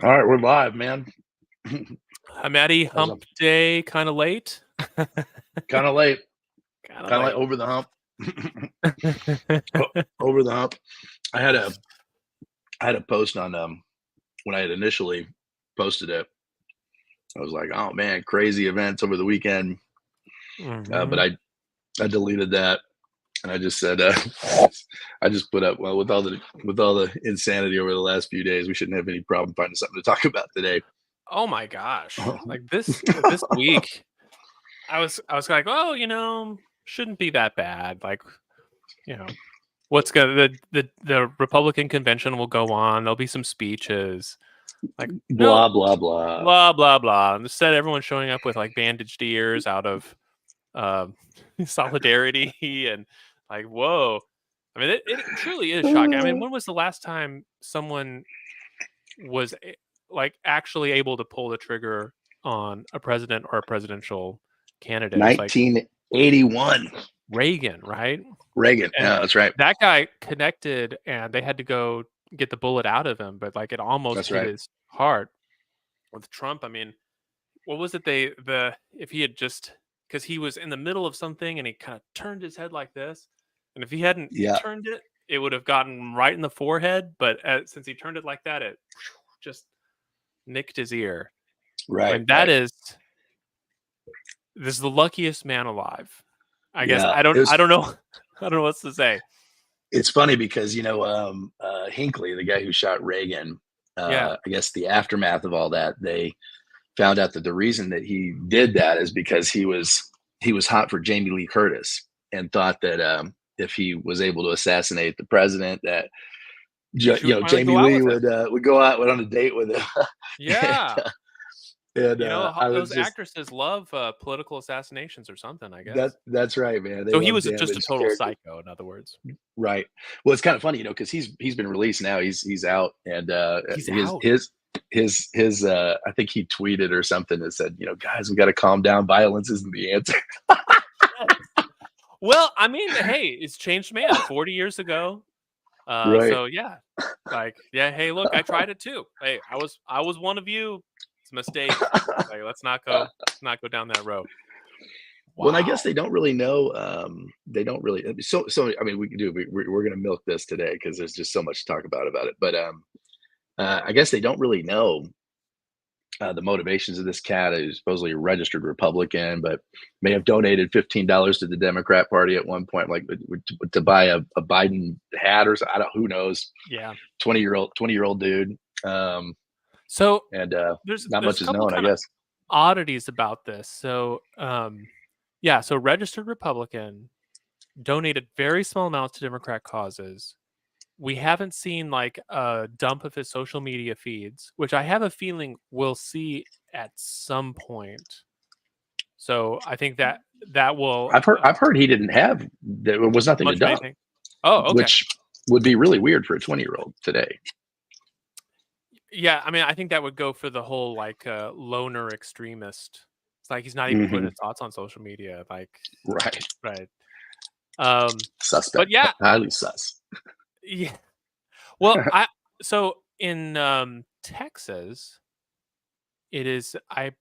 All right, we're live, man. I'm Eddie. How's Hump day, kind of late. Kind of late, Kind of kind of like late. over the hump. Over the hump. I had a post on when I had initially posted it. I was like, oh man, crazy events over the weekend. But I deleted that and I just said I just put up, well, with all the insanity over the last few days, we shouldn't have any problem finding something to talk about today. Oh my gosh! Like this week, I was like, oh, shouldn't be that bad. Like, you know, what's gonna the Republican convention will go on. There'll be some speeches. Like, Blah no, blah blah. blah blah blah. Instead, everyone's showing up with like bandaged ears out of um, solidarity and like, whoa. I mean, it truly is shocking. I mean, when was the last time someone was like actually able to pull the trigger on a president or a presidential candidate? It was like 1981. Reagan, right? Reagan. And Yeah, that's right. that guy connected, and they had to go get the bullet out of him, but like it almost That's hit right. his heart. With Trump, I mean, what was it? If he had just, because he was in the middle of something and he kind of turned his head like this, and if he hadn't Yeah. turned it, it would have gotten right in the forehead. But since he turned it like that, it just nicked his ear. Right. And that is, this is the luckiest man alive. I guess Yeah. I don't know. I don't know what to say. It's funny because Hinckley, the guy who shot Reagan, Yeah. I guess the aftermath of all that, they found out that the reason that he did that is because he was hot for Jamie Lee Curtis and thought that if he was able to assassinate the president, that Jamie Lee would go out on a date with him. Yeah. And those actresses love political assassinations or something, I guess. That's right, man. So he was just a total psycho, in other words. Right. Well, it's kind of funny, because he's been released now. He's out, and He's out. his I think he tweeted or something that said, guys, we got to calm down. Violence isn't the answer. Well, I mean, hey, it's changed man 40 years ago. Right. So yeah, like, yeah. Hey, look, I tried it too. Hey, I was one of you. It's a mistake. Like, let's not go down that road. Wow. Well, I guess they don't really know. They don't really. So I mean, we're going to milk this today because there's just so much to talk about it. But I guess they don't really know the motivations of this cat, who's supposedly a registered Republican, but may have donated $15 to the Democrat Party at one point, like to buy a Biden hat or something. Who knows? Yeah, 20-year-old dude. So there's not much is known, I guess. Oddities about this. So yeah, so registered Republican, donated very small amounts to Democrat causes. We haven't seen like a dump of his social media feeds, which I have a feeling we'll see at some point. So I think that will. I've heard he didn't have. There was nothing to dump. Oh, okay. Which would be really weird for a 20-year-old today. Yeah, I mean, I think that would go for the whole like loner extremist. It's like he's not even putting his thoughts on social media. Like, right. Suspect, but yeah, highly sus. Yeah. Well, so in Texas, it is. I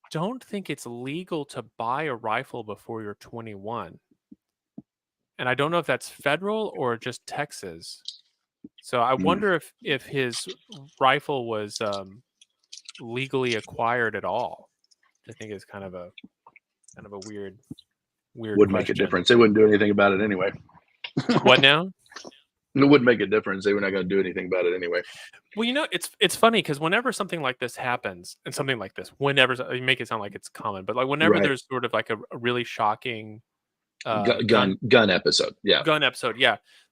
don't think it's legal to buy a rifle before you're 21, and I don't know if that's federal or just Texas. So I wonder if his rifle was legally acquired at all. Which I think is kind of a weird. Would make a difference. They wouldn't do anything about it anyway. What now? It wouldn't make a difference. They were not going to do anything about it anyway. Well, it's funny because whenever something like this happens, and something like this, whenever you make it sound like it's common, but like whenever there's sort of like a really shocking gun episode, gun episode,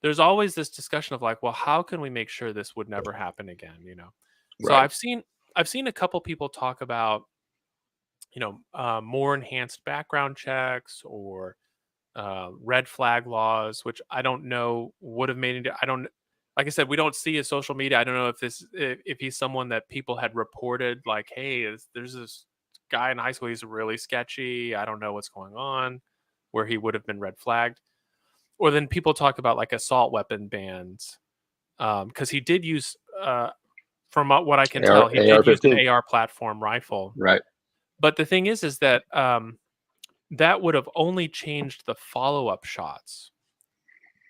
there's always this discussion of like, well, how can we make sure this would never happen again? So I've seen a couple people talk about, more enhanced background checks or red flag laws, which I don't know would have made it. I don't, like I said, we don't see his social media. I don't know if he's someone that people had reported like, hey, there's this guy in high school, he's really sketchy. I don't know what's going on, where he would have been red flagged. Or then people talk about like assault weapon bans, because he did use From what I can AR tell, he did use an AR-15, AR platform rifle. right? But the thing is that that would have only changed the follow-up shots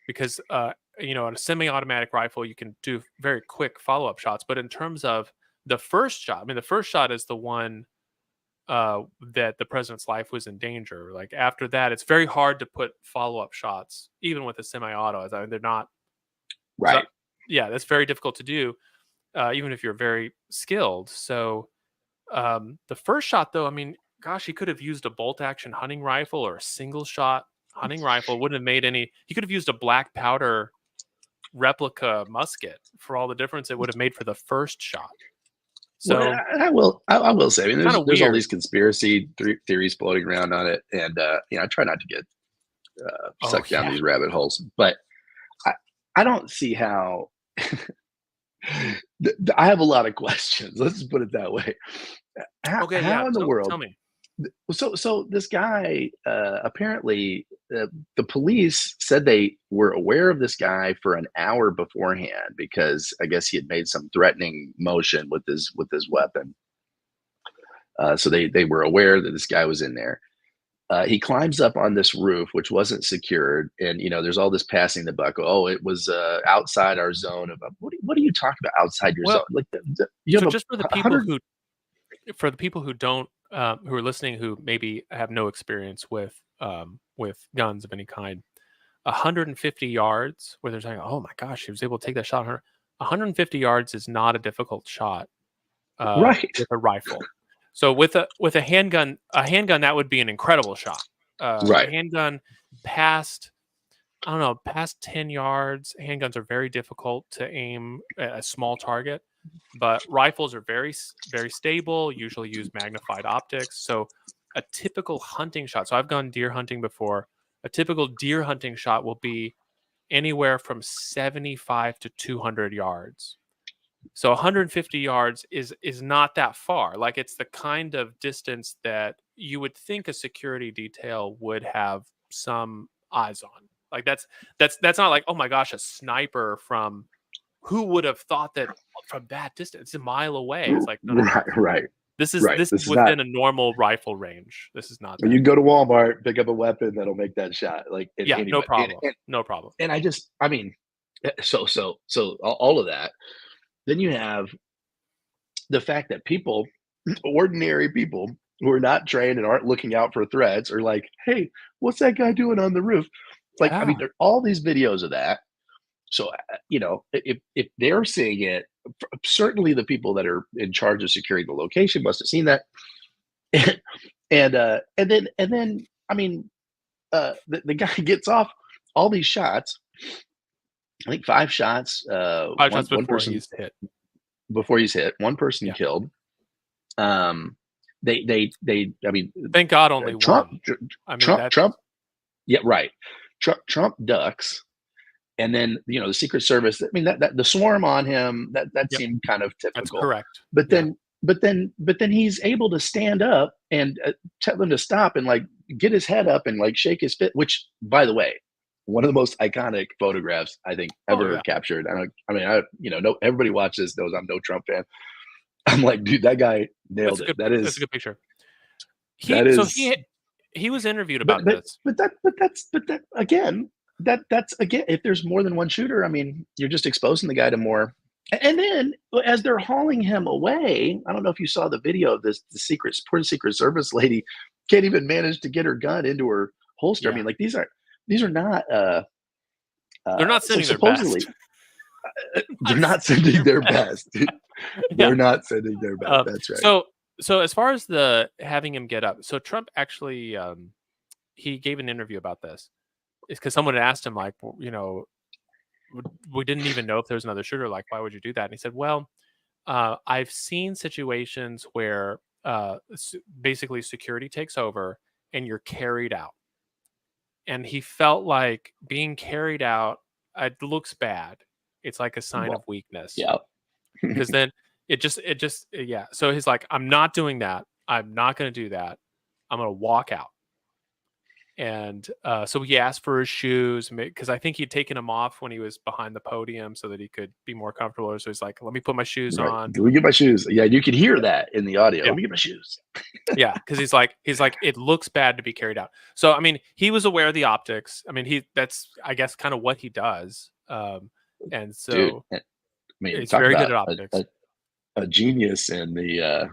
because on a semi-automatic rifle you can do very quick follow-up shots. But in terms of the first shot, I mean, the first shot is the one that the president's life was in danger. Like after that, it's very hard to put follow-up shots, even with a semi-auto. I mean, they're not. It's not. Right. Yeah, that's very difficult to do, even if you're very skilled. So the first shot, though, I mean, gosh, he could have used a bolt-action hunting rifle or a single-shot hunting rifle. Wouldn't have made any. He could have used a black powder replica musket for all the difference it would have made for the first shot. Well, So I will say, I mean, kind of there's all weird. these conspiracy theories floating around on it, and I try not to get Oh sucked down yeah. these rabbit holes, but I I don't see how. I have a lot of questions. Let's just put it that way. Okay. Yeah. How in the Tell world? me. So this guy apparently the police said they were aware of this guy for an hour beforehand because I guess he had made some threatening motion with his weapon. So they were aware that this guy was in there. He climbs up on this roof, which wasn't secured, and there's all this passing the buck. Oh, it was outside our zone of. What are you talking about outside your zone? Well, Like you so have just for the a people hundred. who don't who are listening who maybe have no experience with guns of any kind, 150 yards where they're saying, "Oh my gosh, he was able to take that shot." 150 yards is not a difficult shot Right, with a rifle. So with a handgun that would be an incredible shot. A right, handgun past I don't know, past 10 yards, handguns are very difficult to aim at a small target, but rifles are very stable, usually use magnified optics. So a typical hunting shot. So I've gone deer hunting before. A typical deer hunting shot will be anywhere from 75 to 200 yards. So 150 yards is not that far. Like it's the kind of distance that you would think a security detail would have some eyes on. Like that's not like, oh my gosh, a sniper from who would have thought that from that distance, it's a mile away. It's like no. right, right, This is right. this is This is not. within a normal rifle range. This is not You that. can go to Walmart, pick up a weapon that'll make that shot. Like Yeah, no anyway, problem. No problem. and I mean, so all of that. Then you have the fact that people, ordinary people who are not trained and aren't looking out for threats, are like, "Hey, what's that guy doing on the roof?" Like, I Yeah. mean, there are all these videos of that. So, if they're seeing it, certainly the people that are in charge of securing the location must have seen that. And then I mean, the guy gets off all these shots. I think 5 shots. 5 One shots one before person he's hit. before he's hit. One person Yeah. killed. Um, they. I mean, Thank God only Trump, one. I mean, Trump, that's Trump. Yeah, right. Trump ducks, and then the Secret Service. I mean, that the swarm on him that yep, seemed kind of that's typical. correct. But Yeah. then he's able to stand up and tell them to stop and like get his head up and like shake his fist. Which, by the way, one of the most iconic photographs I think Oh, ever yeah. captured. No, everybody watches knows I'm no Trump fan. I'm like, dude, that guy That's nailed a it. good that's a good picture. That So is he was interviewed but about but this. but that again, that's again, if there's more than one shooter, I mean, you're just exposing the guy to more. And then as they're hauling him away, I don't know if you saw the video of this. The poor Secret Service lady can't even manage to get her gun into her holster. I Yeah. mean, like these are not. They're not So sending their supposedly, best. they're Not not sending sending their their best. best. Yeah. They're not sending their best. Um, That's right. so as far as the having him get up, so Trump actually he gave an interview about this. It's because someone had asked him like, we didn't even know if there was another shooter. Like, why would you do that? And he said, well, I've seen situations where basically security takes over and you're carried out. And he felt like being carried out, it looks bad. It's like a sign of Well, weakness yeah. because then yeah. So he's like, I'm not doing that. I'm not going to do that. I'm going to walk out. And so he asked for his shoes because I think he'd taken them off when he was behind the podium so that he could be more comfortable. So he's like, "Let me put my shoes Right. on." Let me get my shoes. Yeah, you could hear that in the audio. Yeah, Let me get my shoes. yeah, because he's like, it looks bad to be carried out. So I mean, he was aware of the optics. I mean, that's I guess kind of what he does. And Dude, so I mean, it's talk very good about at optics. a genius in the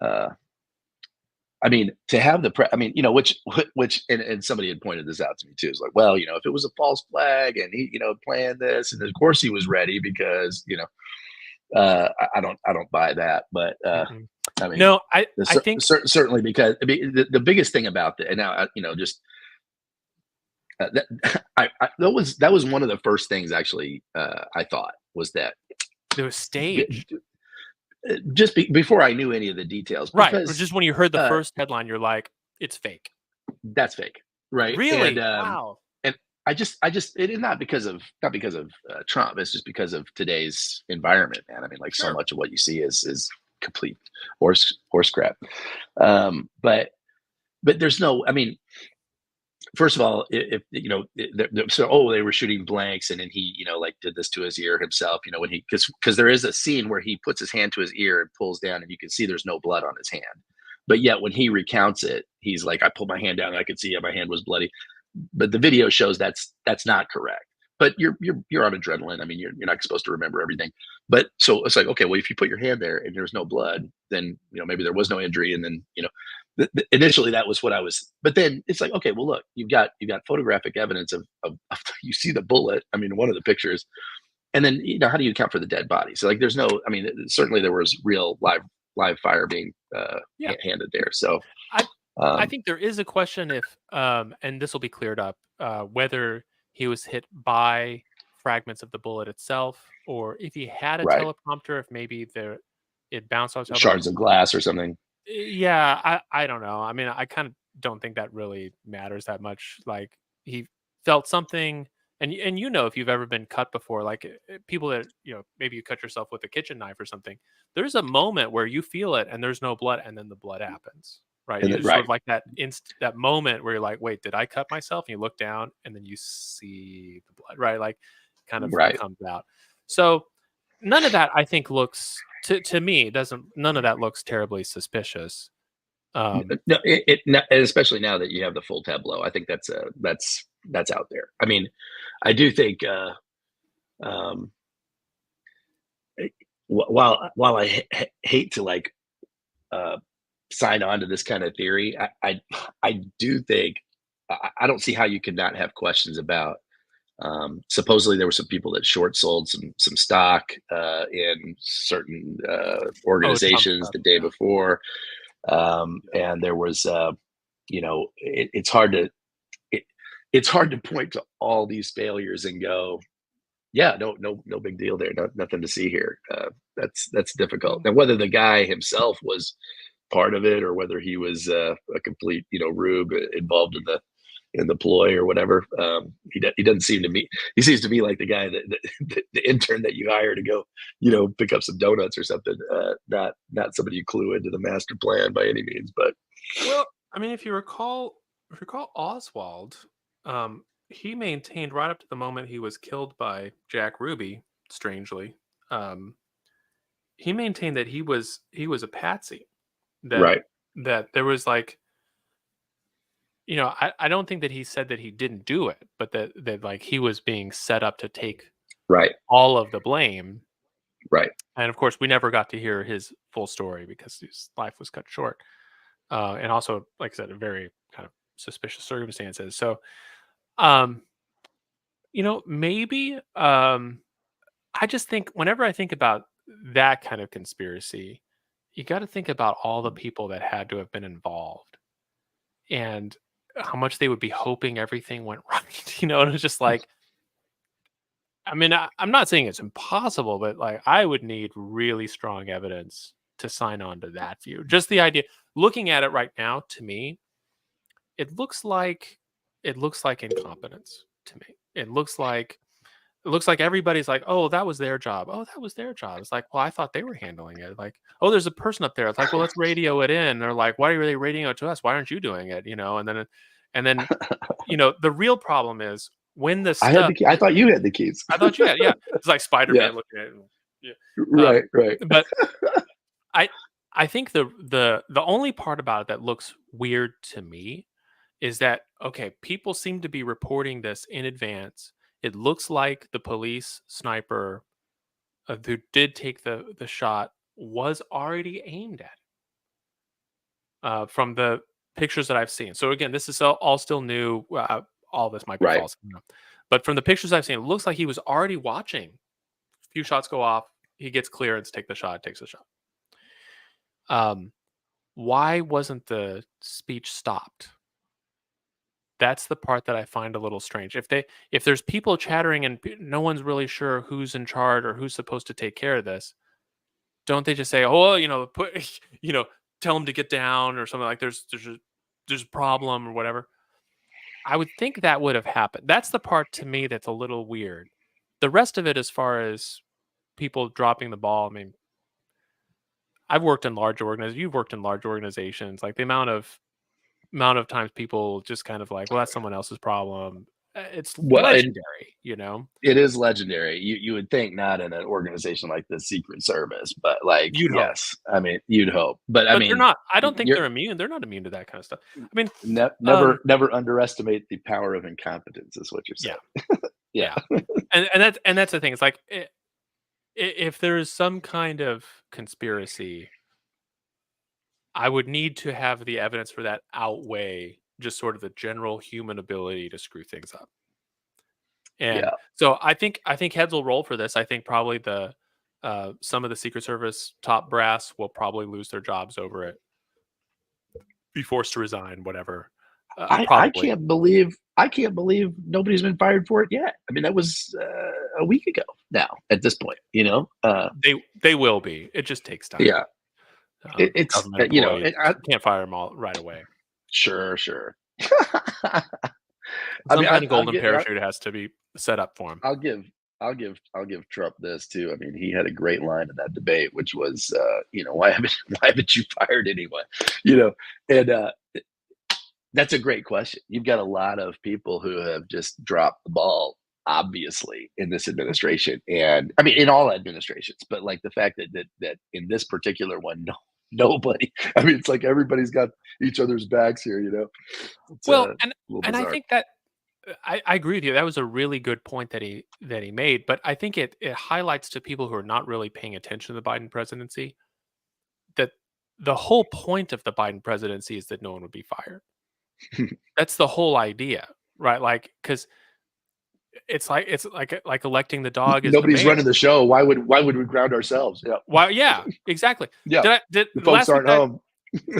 uh I mean, to have I mean, which, and somebody had pointed this out to me too. It's like, well, if it was a false flag and he, planned this, and of course he was ready because, I don't buy that. But Mm-mm. I mean, No, I think certainly because I mean, the biggest thing about that, and now, just that was one of the first things actually I thought was that it was staged. before I knew any of the details, Right, or because just when you heard the uh, first headline, you're like, "It's fake." that's fake, right? And Really? Wow. and I just it is not because of Trump. It's just because of today's environment, man. I mean, like, so Sure. much of what you see is complete horse crap. But there's no. I mean, first of all, if so, they were shooting blanks, and then he, like, did this to his ear himself. When he because there is a scene where he puts his hand to his ear and pulls down, and you can see there's no blood on his hand. But yet, when he recounts it, he's like, "I pulled my hand down, and I could see my hand was bloody." But the video shows that's not correct. But you're on adrenaline. I mean, you're not supposed to remember everything. But so it's like, okay, well, if you put your hand there and there's no blood, then maybe there was no injury, and then initially that was what I was. But then it's like, okay, well, look, you've got photographic evidence of you see the bullet. I mean, one of the pictures, and then how do you account for the dead body? So, like, there's no. I mean, certainly there was real live fire being Yeah. handed there. So I I um, think there is a question if, and this will be cleared up, whether he was hit by fragments of the bullet itself, or if he had a right, teleprompter, if maybe it bounced off teleprompter. shards of glass or something. Yeah, I don't know. I mean, I kind of don't think that really matters that much. Like, he felt something, and if you've ever been cut before, like, people that maybe you cut yourself with a kitchen knife or something. There's a moment where you feel it, and there's no blood, and then the blood happens. Right, And you then, just sort right, of like that moment where you're like, wait, did I cut myself? And you look down, and then you see the blood. Right, like, kind of right. comes out. So none of that, I think, looks to me, doesn't none of that looks terribly suspicious. No, and especially now that you have the full tableau, I think that's out there. I mean, I do think um, while I hate to, like, uh, sign on to this kind of theory, I do think I don't see how you could not have questions about. Supposedly, there were some people that short sold some stock in certain Oh, Trump organizations stuff, the day yeah. before, Yeah. and there was, it, it's hard to point to all these failures and go, yeah, no big deal there, nothing to see here. That's difficult. Mm. And whether the guy himself was part of it, or whether he was a complete, rube involved in the ploy or whatever. He doesn't seem to me. He seems to me like the guy the intern that you hire to go, pick up some donuts or something. Not somebody you clue into the master plan by any means. But Well, I mean, if you recall Oswald, he maintained right up to the moment he was killed by Jack Ruby, strangely, um, he maintained that he was a patsy, that right, there was like, I don't think that he said that he didn't do it, but that like he was being set up to take right, all of the blame. right, And of course, we never got to hear his full story because his life was cut short. And also, like I said, a very kind of suspicious circumstances. So, um, maybe, I just think whenever I think about that kind of conspiracy, you got to think about all the people that had to have been involved and how much they would be hoping everything went right. And it's just like, I mean, I'm not saying it's impossible, but like, I would need really strong evidence to sign on to that view. Just the idea, looking at it right now, to me, it looks like incompetence to me. It looks like it looks like everybody's like, "Oh, that was their job. Oh, that was their job." It's like, "Well, I thought they were handling it." Like, "Oh, there's a person up there." It's like, "Well, let's radio it in." They're like, "Why are they radioing it to us? Why aren't you doing it?" And then, the real problem is when the I had stuff the key. I thought you had the keys. I thought you had, yeah. It's like Yeah. Spider-Man looking at it. Yeah. Right. Right. But I I think the only part about it that looks weird to me is that, okay, people seem to be reporting this in advance. It looks like the police sniper, who did take the shot, was already aimed at, from the pictures that I've seen. So again, this is all still new. All this might be Right. false, but from the pictures I've seen, it looks like he was already watching. A few shots go off, he gets clearance, take the shot, takes the shot. Why wasn't the speech stopped? That's the part that I find a little strange. If there's people chattering and no one's really sure who's in charge or who's supposed to take care of this, don't they just say, "Oh, well, put tell them to get down," or something, like there's a problem or whatever? I would think that would have happened. That's the part to me that's a little weird. The rest of it, as far as people dropping the ball, I mean, I've worked in large organizations. You've worked in large organizations. Like the amount of times people just kind of like, well, that's someone else's problem. It's Well, and legendary. it is legendary. You would think not in an organization like the Secret Service, but like, You'd hope, yes, I mean, you'd hope. But I but they're mean, not. I don't think you're they're immune. They're not immune to that kind of stuff. I mean, never underestimate the power of incompetence, is what you're yeah, saying. Yeah. yeah, and that's the thing. It's like, if there is some kind of conspiracy, I would need to have the evidence for that outweigh just sort of the general human ability to screw things up. And Yeah. so I think heads will roll for this. I think probably the some of the Secret Service top brass will probably lose their jobs over it, be forced to resign, whatever. I Probably. can't believe nobody's been fired for it yet. I mean, that was a week ago now at this point, They will be. It just takes time. yeah, it's Government employees, I, can't fire them all right away. sure. I Some mean, kind of golden parachute has to be set up for him. I'll give I'll give Trump this too. I mean, he had a great line in that debate, which was, why haven't why haven't you fired anyone? You know, and that's a great question. You've got a lot of people who have just dropped the ball, obviously, in this administration, and I mean, in all administrations. But like the fact that in this particular one, no, nobody. I mean, it's like everybody's got each other's backs here. It's Well, a little and I bizarre. think that I agree with you. That was a really good point that he made. But I think it highlights to people who are not really paying attention to the Biden presidency that the whole point of the Biden presidency is that no one would be fired. That's the whole idea, right? Like, because it's like electing the dog as the Nobody's mayor. running the show. Why would we ground ourselves? Yeah, Why? Yeah, exactly. yeah. Did The folks last week aren't home.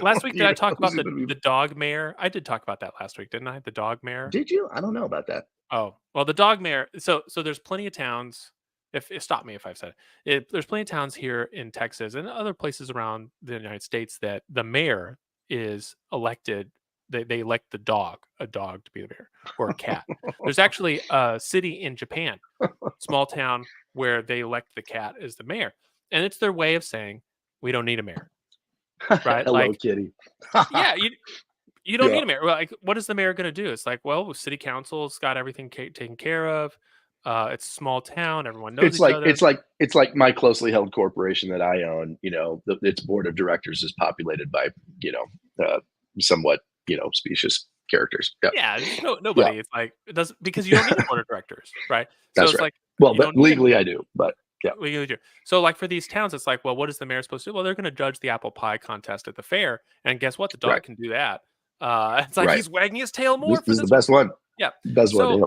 last week did I talk about Who's the gonna be- the dog mayor? I did talk about that last week, didn't I? The dog mayor. Did you? I don't know about that. Oh, well, the dog mayor. So there's plenty of towns. If stop me if I've said it. There's plenty of towns here in Texas and other places around the United States that the mayor is elected. They elect a dog to be the mayor, or a cat. There's actually a city in Japan, small town, where they elect the cat as the mayor, and it's their way of saying we don't need a mayor, right? Hello, Like, Kitty. yeah, you don't Yeah. need a mayor. Well, like, what is the mayor going to do? It's like, well, city council's got everything taken care of. It's a small town. Everyone knows It's each like other. it's like it's like my closely held corporation that I own. Its board of directors is populated by you know somewhat specious characters. Yeah, Yeah, there's yeah, nobody. It's like it doesn't, because you don't need a board of directors, right? So that's it's right. like Well, you but don't need legally I do, but yeah, what you do. So like for these towns, it's like, well, what is the mayor supposed to do? Well, they're going to judge the apple pie contest at the fair, and guess what? The right, dog can do that. It's like right. he's wagging his tail This, more for this is the this one. best one. Yeah. Best one.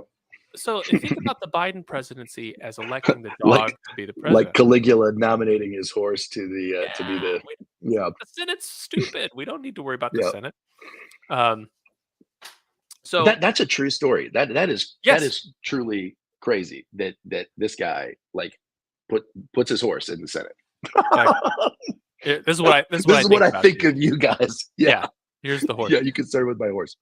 So Yeah. think about the Biden presidency as electing the Like dog to be the like president. Caligula nominating his horse to be Yeah, the yeah the Senate's stupid. We don't need to worry about the yeah. Senate. Um, so That's a true story. That yes, is truly crazy that this guy like puts his horse in the Senate. like this is what I This is what think I about think you. of you guys. Yeah, Yeah, here's the horse. yeah. You can start with my horse.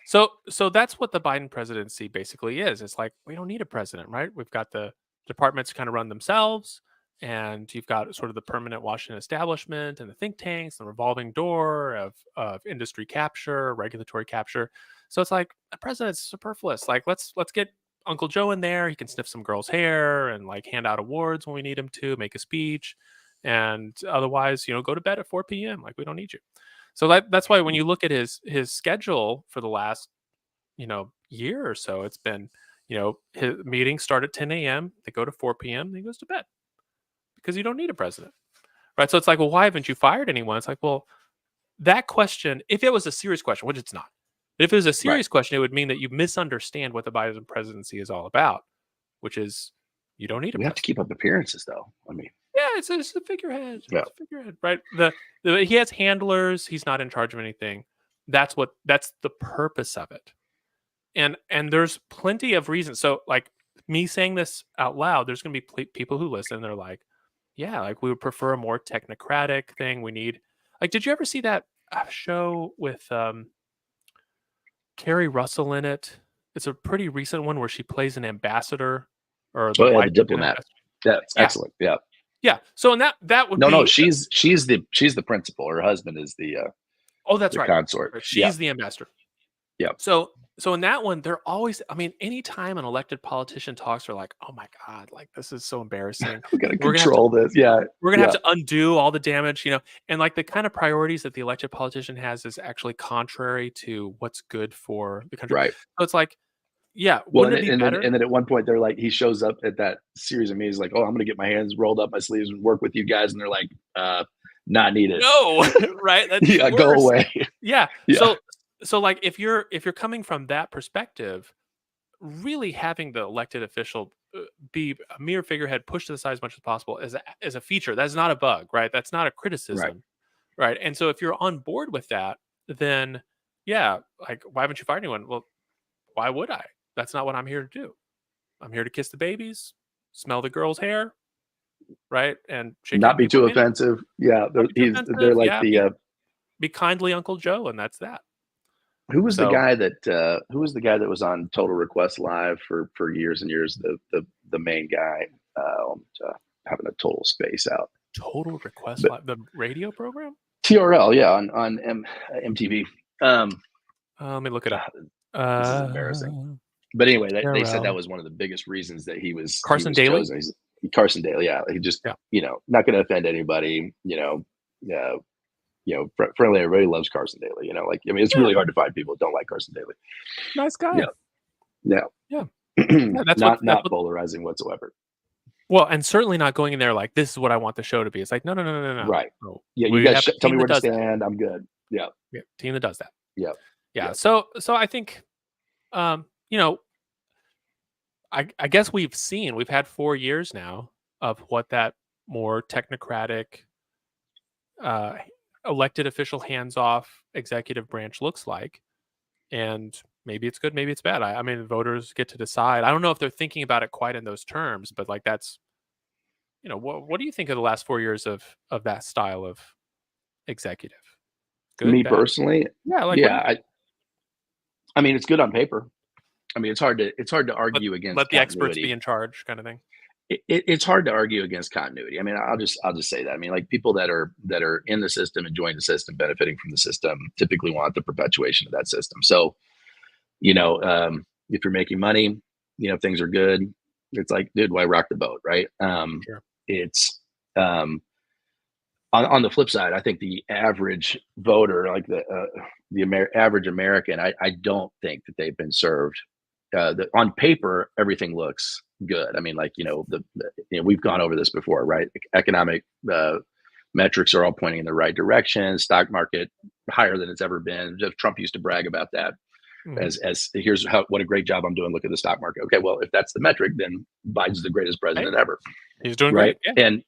So that's what the Biden presidency basically is. It's like we don't need a president, right? We've got the departments kind of run themselves, and you've got sort of the permanent Washington establishment and the think tanks, the revolving door of industry capture, regulatory capture. So it's like a president's superfluous. Like let's get Uncle Joe in there. He can sniff some girl's hair and like hand out awards when we need him to, make a speech, and otherwise, go to bed at 4 p.m. Like we don't need you. So that's why when you look at his schedule for the last, year or so, it's been, his meetings start at 10 a.m. They go to 4 p.m. Then he goes to bed because you don't need a president, right? So it's like, well, why haven't you fired anyone? It's like, well, that question, if it was a serious question, which it's not, but if it was a Right. serious question, it would mean that you misunderstand what the Biden presidency is all about, which is you don't need a We have to president. keep up appearances, though. I mean, Yeah, it's a figurehead. yeah, It's a figurehead, right? He has handlers. He's not in charge of anything. That's the purpose of it. And there's plenty of reasons. So like me saying this out loud, there's going to be people who listen. They're like, yeah, like we would prefer a more technocratic thing. We need like, did you ever see that show with Carrie Russell in it? It's a pretty recent one where she plays an ambassador or the oh yeah, wife the of an diplomat. ambassador. That's Yeah, excellent. Yeah. yeah. So and that would No, no, be she's the principal. Her husband is oh, that's the right. consort. Yeah, She's the ambassador. yeah. So in that one, they're always I mean, anytime an elected politician talks, they're like, "Oh my god, like this is so embarrassing. We got to We're gonna have to control this. Yeah, we're gonna have yeah. to undo all the damage," and like the kind of priorities that the elected politician has is actually contrary to what's good for the country. Right. So it's like, yeah, Well, wouldn't it be better? and then at one point they're like, he shows up at that series of meetings, like, "Oh, I'm going to get my hands rolled up my sleeves and work with you guys," and they're like, "Not needed. No, right? That's Yeah, go worse. away." Yeah. Yeah, So like if you're coming from that perspective, really having the elected official be a mere figurehead pushed to the side as much as possible is a feature. That's not a bug, right? That's not a right. criticism, right? And so if you're on board with that, then yeah, like why haven't you fired anyone? Well, why would I? That's not what I'm here to do. I'm here to kiss the babies, smell the girl's hair, right, and shake Not be people's too hand. offensive. Yeah, Not be too they're offensive. like Yeah, the be kindly Uncle Joe, and that's that. who was the So guy that was on Total Request Live for years and years, the main guy, having a total space out. Total Request But Live, the radio program. TRL, yeah, on MTV. Let me look it up. This is embarrassing. But anyway, they said that TRL. was one of the biggest reasons that he Carson was Daly. chosen. He's Carson Daly. Yeah, he just Yeah. not going to offend anybody. Friendly. Everybody loves Carson Daly. Like, I mean, it's Yeah. really hard to find people that don't like Carson Daly. Nice guy. Yeah, yeah. Yeah. Yeah. That's what. That's Not what. polarizing whatsoever. Well, and certainly not going in there like this is what I want the show to be. It's like no, no, no, no, no, no. Right. No. Yeah, you We guys have a tell team me that where to does that. stand. I'm good. Yeah, Yeah, team that does that. yeah, Yeah. yeah. So I think, um, you know, I guess we've had 4 years now of what that more technocratic, uh, elected official hands off executive branch looks like, and maybe it's good, maybe it's bad. I mean, voters get to decide. I don't know if they're thinking about it quite in those terms, but like that's what do you think of the last 4 years of that style of executive? Good, Me bad? personally, Yeah, like what do yeah. you think? I mean, it's good on paper. I mean, it's hard to Let argue against let the experts be continuity. in charge, kind of thing. It's hard to argue against continuity. I mean, I'll just say that. I mean, like people that are in the system, enjoying the system, benefiting from the system, typically want the perpetuation of that system. So, if you're making money, things are good. It's like, dude, why rock the boat, right? Sure. It's on the flip side, I think the average voter, like the average American, I don't think that they've been served. On paper, everything looks good. I mean, like we've gone over this before, right? Economic metrics are all pointing in the right direction. Stock market higher than it's ever been. Trump used to brag about that Mhm. as here's what a great job I'm doing. Look at the stock market. Okay, well, if that's the metric, then Biden's the greatest Hey, president ever, he's doing right? great. Yeah. And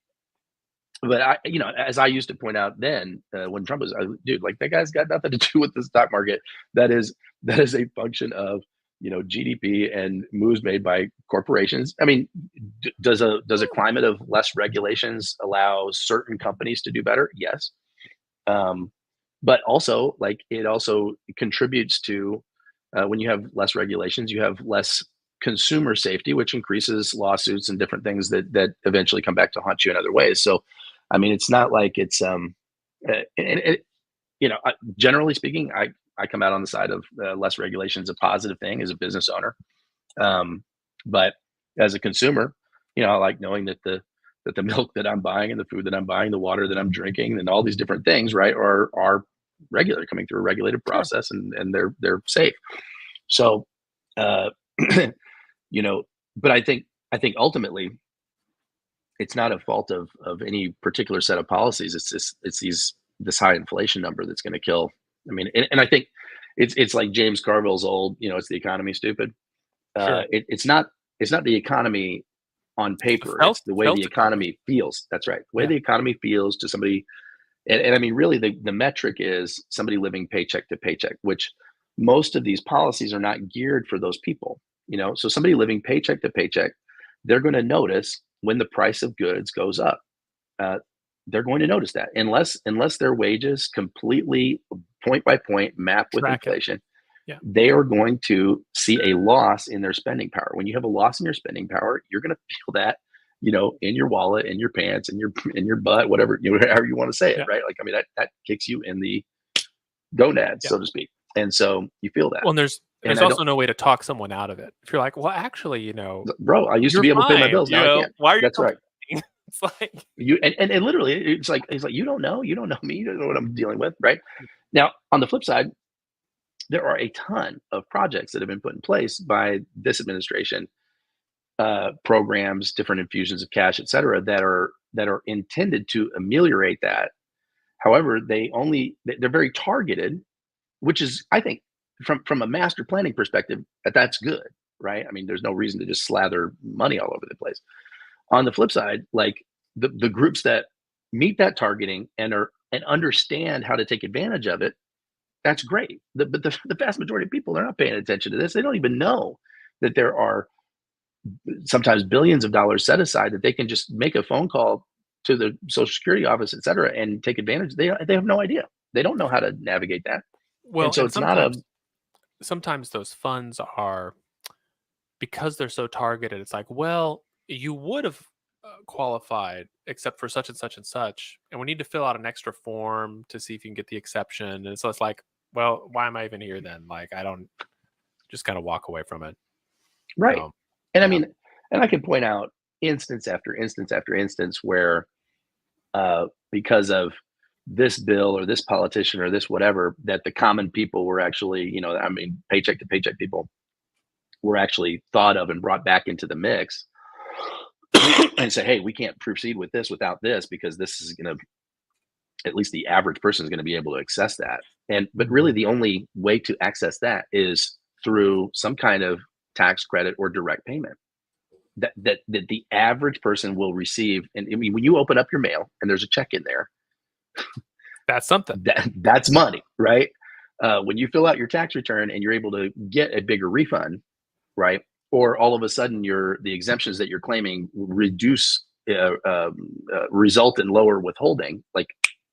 but as I used to point out then, when Trump was, dude, like that guy's got nothing to do with the stock market. That is a function of GDP and moves made by corporations. I mean, does a climate of less regulations allow certain companies to do better? Yes, but also like it also contributes to When you have less regulations, you have less consumer safety, which increases lawsuits and different things that eventually come back to haunt you in other ways. So, I mean, it's not like it's generally speaking, I come out on the side of less regulation is a positive thing as a business owner. But as a consumer, I like knowing that the milk that I'm buying and the food that I'm buying, the water that I'm drinking, and all these different things, right, are regular, coming through a regulated Sure. process, and they're safe. So, uh, you know, but I think ultimately it's not a fault of any particular set of policies. It's this high inflation number that's going to kill. I mean, and I think it's like James Carville's old, it's the economy, stupid. Sure. It's not the economy on It's the paper. It's the way the felt economy. economy feels. That's right. The way Yeah. the economy feels to somebody, and I mean, really, the metric is somebody living paycheck to paycheck, which most of these policies are not geared for those people. So somebody living paycheck to paycheck, they're going to notice when the price of goods goes up. Uh, they're going to notice that unless their wages completely point by point map with Track it. inflation, Yeah. they are going to see a loss in their spending power. When you have a loss in your spending power, you're going to feel that, in your wallet, in your pants, in your butt, whatever, however you want to say it, Yeah. right? Like, I mean, that kicks you in the gonads, Yeah. so to speak. And so you feel that. Well, and And there's I don't, also no way to talk someone out of it. If you're like, "Well, actually, bro, I used to you're be able to pay my fine, bills. Now I can't. why are you That's right. complaining?" It's like And literally, it's like you don't know me, you don't know what I'm dealing with, right? Now, on the flip side, there are a ton of projects that have been put in place by this administration, programs, different infusions of cash, et cetera, that are intended to ameliorate that. However, they're very targeted, which is, I think, from a master planning perspective, that's good, right? I mean, there's no reason to just slather money all over the place. On the flip side, like the groups that meet that targeting and understand how to take advantage of it, that's great. But the vast majority of people, they're not paying attention to this. They don't even know that there are sometimes billions of dollars set aside that they can just make a phone call to the Social Security office, et cetera, and take advantage. They have no idea. They don't know how to navigate that. And well, so and it's not a sometimes those funds are because they're so targeted, it's like, "Well, you would have, qualified except for such and such, and we need to fill out an extra form to see if you can get the exception," and so it's like, "Well, why am I even here then?" Like, I don't just kinda walk away from it. right. So, And I yeah. mean, and I can point out instance after instance after instance where, because of this bill or this politician or this whatever, that the common people were actually, I mean, paycheck to paycheck people were actually thought of and brought back into the mix and say, hey, we can't proceed with this without this because this is going to, at least the average person is going to be able to access that. But really Mhm. the only way to access that is through some kind of tax credit or direct payment that the average person will receive. And I mean, when you open up your mail and there's a check in there, That's something. that's money, right? When you fill out your tax return and you're able to get a bigger refund, right? Or all of a sudden, the exemptions that you're claiming reduce, result in lower withholding. Like,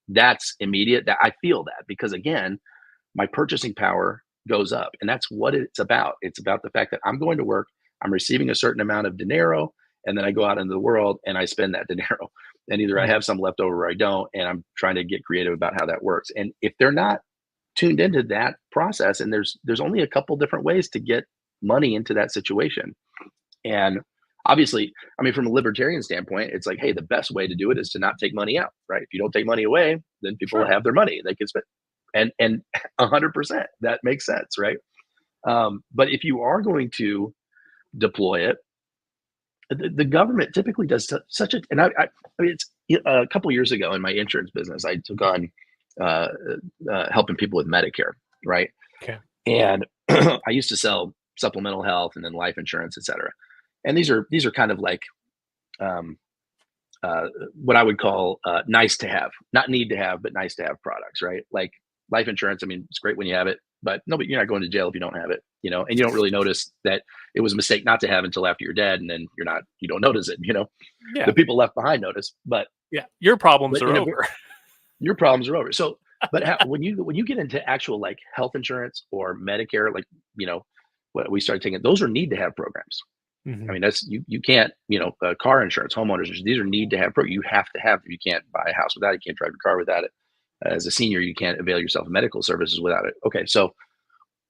that's immediate. That I feel that because, again, my purchasing power goes up, and that's what it's about. It's about the fact that I'm going to work, I'm receiving a certain amount of dinero, and then I go out into the world and I spend that dinero, and either I Mm. have some left over or I don't, and I'm trying to get creative about how that works. And if they're not tuned into that process, and there's only a couple different ways to get money into that situation. And obviously, I mean, from a libertarian standpoint, it's like, hey, the best way to do it is to not take money out, right? If you don't take money away, then people Sure. have their money, they can spend. And 100% that makes sense, right? But if you are going to deploy it, the government typically does such a, and I mean, it's a couple years ago in my insurance business, I took on, uh, helping people with Medicare, right? Okay. And I used to sell supplemental health and then life insurance, et cetera. And these are kind of like, um, what I would call, nice to have, not need to have, but nice to have products, right? Like life insurance. I mean, it's great when you have it, but no, but you're not going to jail if you don't have it, and you don't really notice that it was a mistake not to have until after you're dead, and then you don't notice it. The Yeah. people left behind notice, but Yeah. Your problems but are over. your problems are over. So But when you get into actual like health insurance or Medicare, like what we started taking, those are need to have programs. I Mhm. mean, that's you can't car insurance, homeowners insurance. These are need to have. You have to have. You can't buy a house without it. You can't drive your car without it. As a senior, you can't avail yourself of medical services without it. Okay, so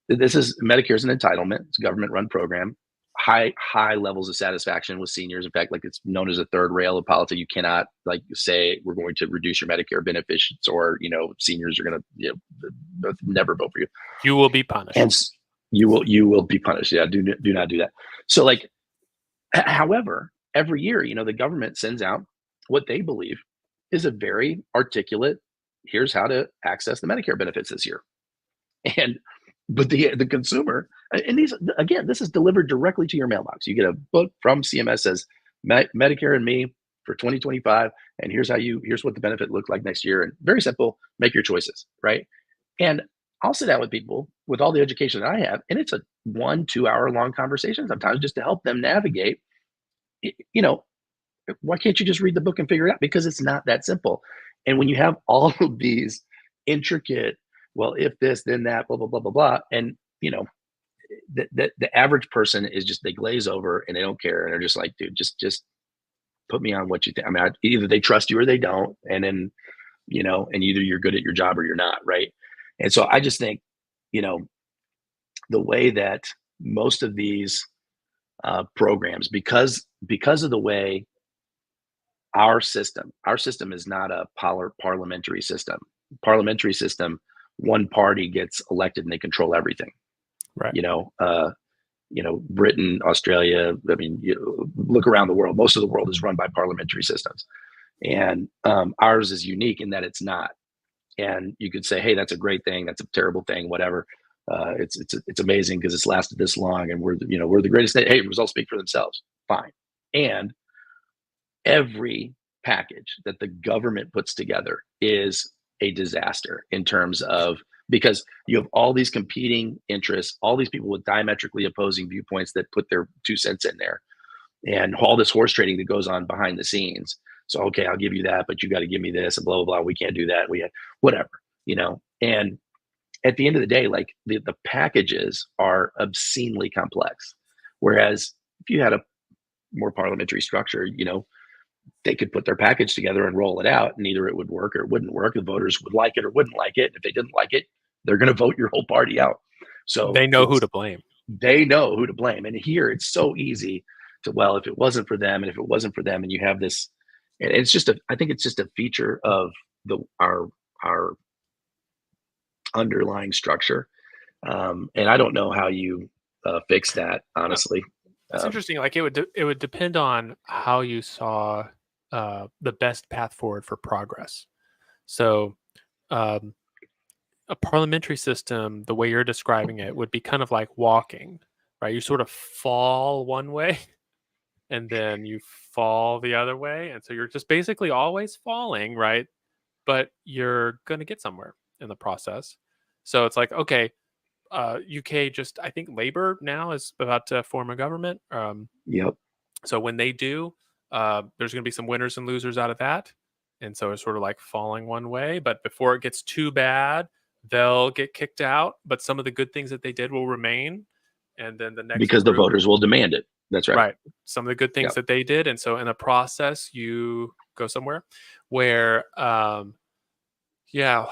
this is Medicare is an entitlement. It's a government run program. High levels of satisfaction with seniors. In fact, like it's known as a third rail of politics. You cannot like say we're going to reduce your Medicare benefits or seniors are going to never vote for you, You will be and punished. you will be punished. Yeah, do not do that. So like, however, every year the government sends out what they believe is a very articulate. Here's how to access the Medicare benefits this year. And but the consumer, and these again, this is delivered directly to your mailbox. You get a book from CMS says Medicare and Me for 2025, and here's what the benefit looks like next year. And very simple, make your choices, right? And I'll sit down with people with all the education that I have, and it's a 1 2 hour long conversation sometimes just to help them navigate. You know, why can't you just read the book and figure it out? Because it's not that simple. And when you have all of these intricate, well, if this, then that, blah, blah, blah, blah, blah. And, the average person is just, they glaze over and they don't care. And they're just like, dude, just put me on what you think. I mean, either they trust you or they don't. And then, and either you're good at your job or you're not. Right. And so I just think, you know, the way that most of these programs, because of the way our system is not a parliamentary system. Parliamentary system, one party gets elected and they control everything. Right. You know, uh, Britain, Australia. I mean, look around the world. Most of the world is run by parliamentary systems, and ours is unique in that it's not. And you could say, "Hey, that's a great thing. That's a terrible thing. Whatever." It's amazing because it's lasted this long, and we're the greatest. Hey, results speak for themselves. Fine, and every package that the government puts together is a disaster in terms of, because you have all these competing interests, all these people with diametrically opposing viewpoints that put their 2 cents in there, and all this horse trading that goes on behind the scenes. So, okay, I'll give you that, but you got to give me this, and blah blah blah. We can't do that. We have whatever, And at the end of the day, like the packages are obscenely complex. Whereas if you had a more parliamentary structure, they could put their package together and roll it out, and either it would work or it wouldn't work. The voters would like it or wouldn't like it. If they didn't like it, they're going to vote your whole party out. So They know who to blame. they know who to blame. And here it's so easy to, well, if it wasn't for them, and if it wasn't for them, and you have this, and I think it's just a feature of our underlying structure. And I don't know how you fix that, Uh, honestly. it's Um, interesting. Like it would depend on how you saw the best path forward for progress. So, um, a parliamentary system, the way you're describing it, would be kind of like walking, right? You sort of fall one way and then you fall the other way. And so you're just basically always falling, right? But you're going to get somewhere in the process. So it's like, okay, UK just, I think Labour now is about to form a government. yep. So when they do, there's going to be some winners and losers out of that. And so it's sort of like falling one way. But before it gets too bad, they'll get kicked out. But some of the good things that they did will remain. And then the next Because the group, voters will demand it. That's right. right? Some of the good things Yep. that they did. And so in the process, you go somewhere where, yeah,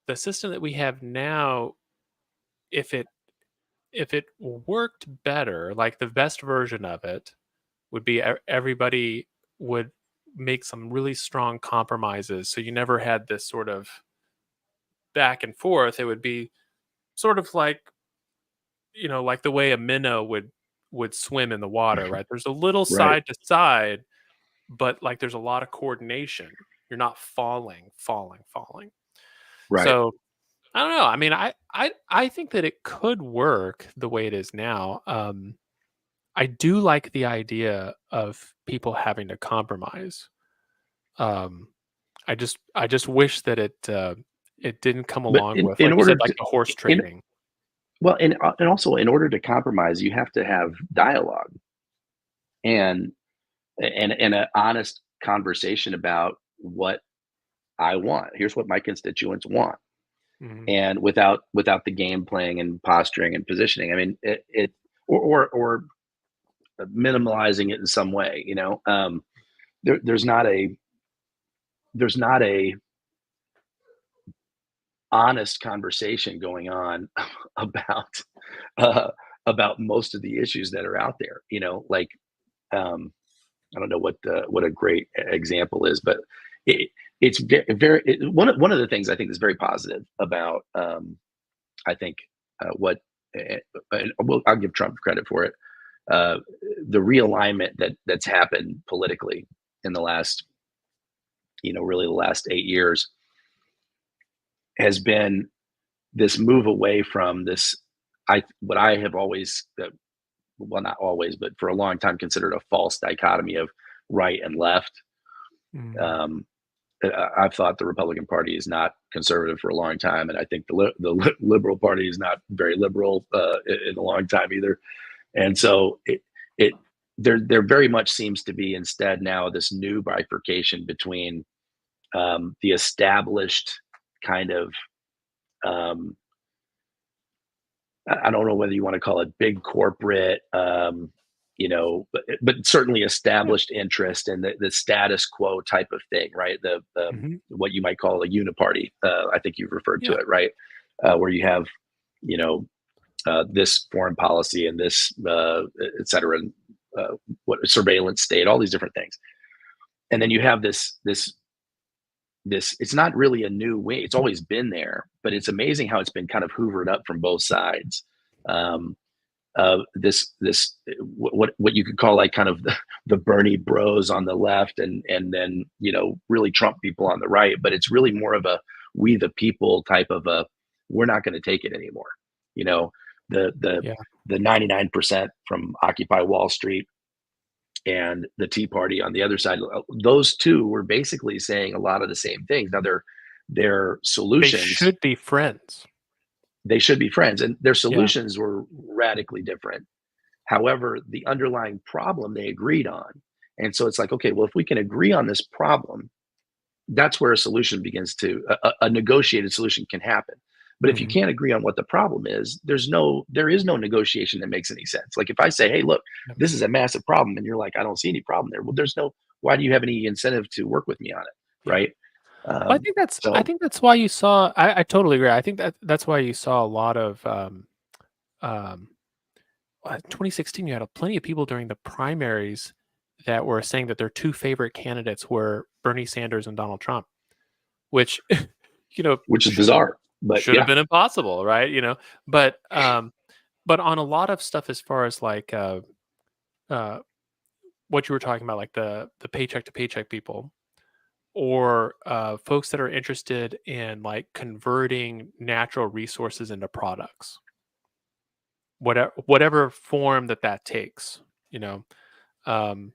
the system that we have now, if it worked better, like the best version of it would be everybody would make some really strong compromises. So you never had this sort of back and forth. It would be sort of like, like the way a minnow would swim in the water, right? There's a little Right. side to side, but like there's a lot of coordination. You're not falling. Right. So I don't know. I mean, I think that it could work the way it is now. I do like the idea of people having to compromise. Um, I just wish that it didn't come But along in, with, in like you said, order like to, the horse in trading. well, and also in order to compromise, you have to have dialogue and and an honest conversation about what I want. Here's what my constituents want. Mhm. and without the game playing and posturing and positioning. I mean, it or minimalizing it in some way. There's not a honest conversation going on about uh, about most of the issues that are out there. Like um, I don't know what a great example is, but it, it's one of the things I think is very positive about I think what I'll give Trump credit for it. Uh, the realignment that's happened politically in the last, really the last 8 years has been this move away from this. What I have always, well, not always, but for a long time considered a false dichotomy of right and left. Mhm. Um, I've thought the Republican Party is not conservative for a long time, and I think the Liberal Party is not very liberal in a long time either. And so it there very much seems to be instead now this new bifurcation between the established kind of um, I don't know whether you want to call it big corporate, but certainly Yeah. established interest in the status quo type of thing, right? The Mhm. what you might call a uniparty. I think you've referred to Yeah. it, right? Where you have, you know, this foreign policy and this, et cetera, and what surveillance state, all these different things, and then you have this. It's not really a new way. It's always been there, but it's amazing how it's been kind of hoovered up from both sides. Um, this what you could call like kind of the Bernie bros on the left, and then really Trump people on the right, but it's really more of a we the people type of a we're not going to take it anymore. You know the the Yeah. the 99% from Occupy Wall Street and the Tea Party on the other side. Those two were basically saying a lot of the same things. Now their They solutions, should be friends. they should be friends, and their Yeah. solutions were radically different. However, the underlying problem they agreed on. And so it's like, okay, well, if we can agree on this problem, that's where a solution begins to a negotiated solution can happen. But if you Mhm. can't agree on what the problem is, there is no negotiation that makes any sense. Like if I say, hey, look, Yeah. this is a massive problem, and you're like, I don't see any problem there. Well, there's no why do you have any incentive to work with me on it? Yeah. Right. Well, Um, I so think that's why you saw I totally agree. I think that's why you saw a lot of, um 2016, you had plenty of people during the primaries that were saying that their 2 favorite candidates were Bernie Sanders and Donald Trump, which, you know, which is should bizarre. But should have yeah, been impossible, right? But, but on a lot of stuff as far as, like, uh, what you were talking about, like the paycheck to paycheck people or, folks that are interested in, like, converting natural resources into products, whatever form that takes, you know? Um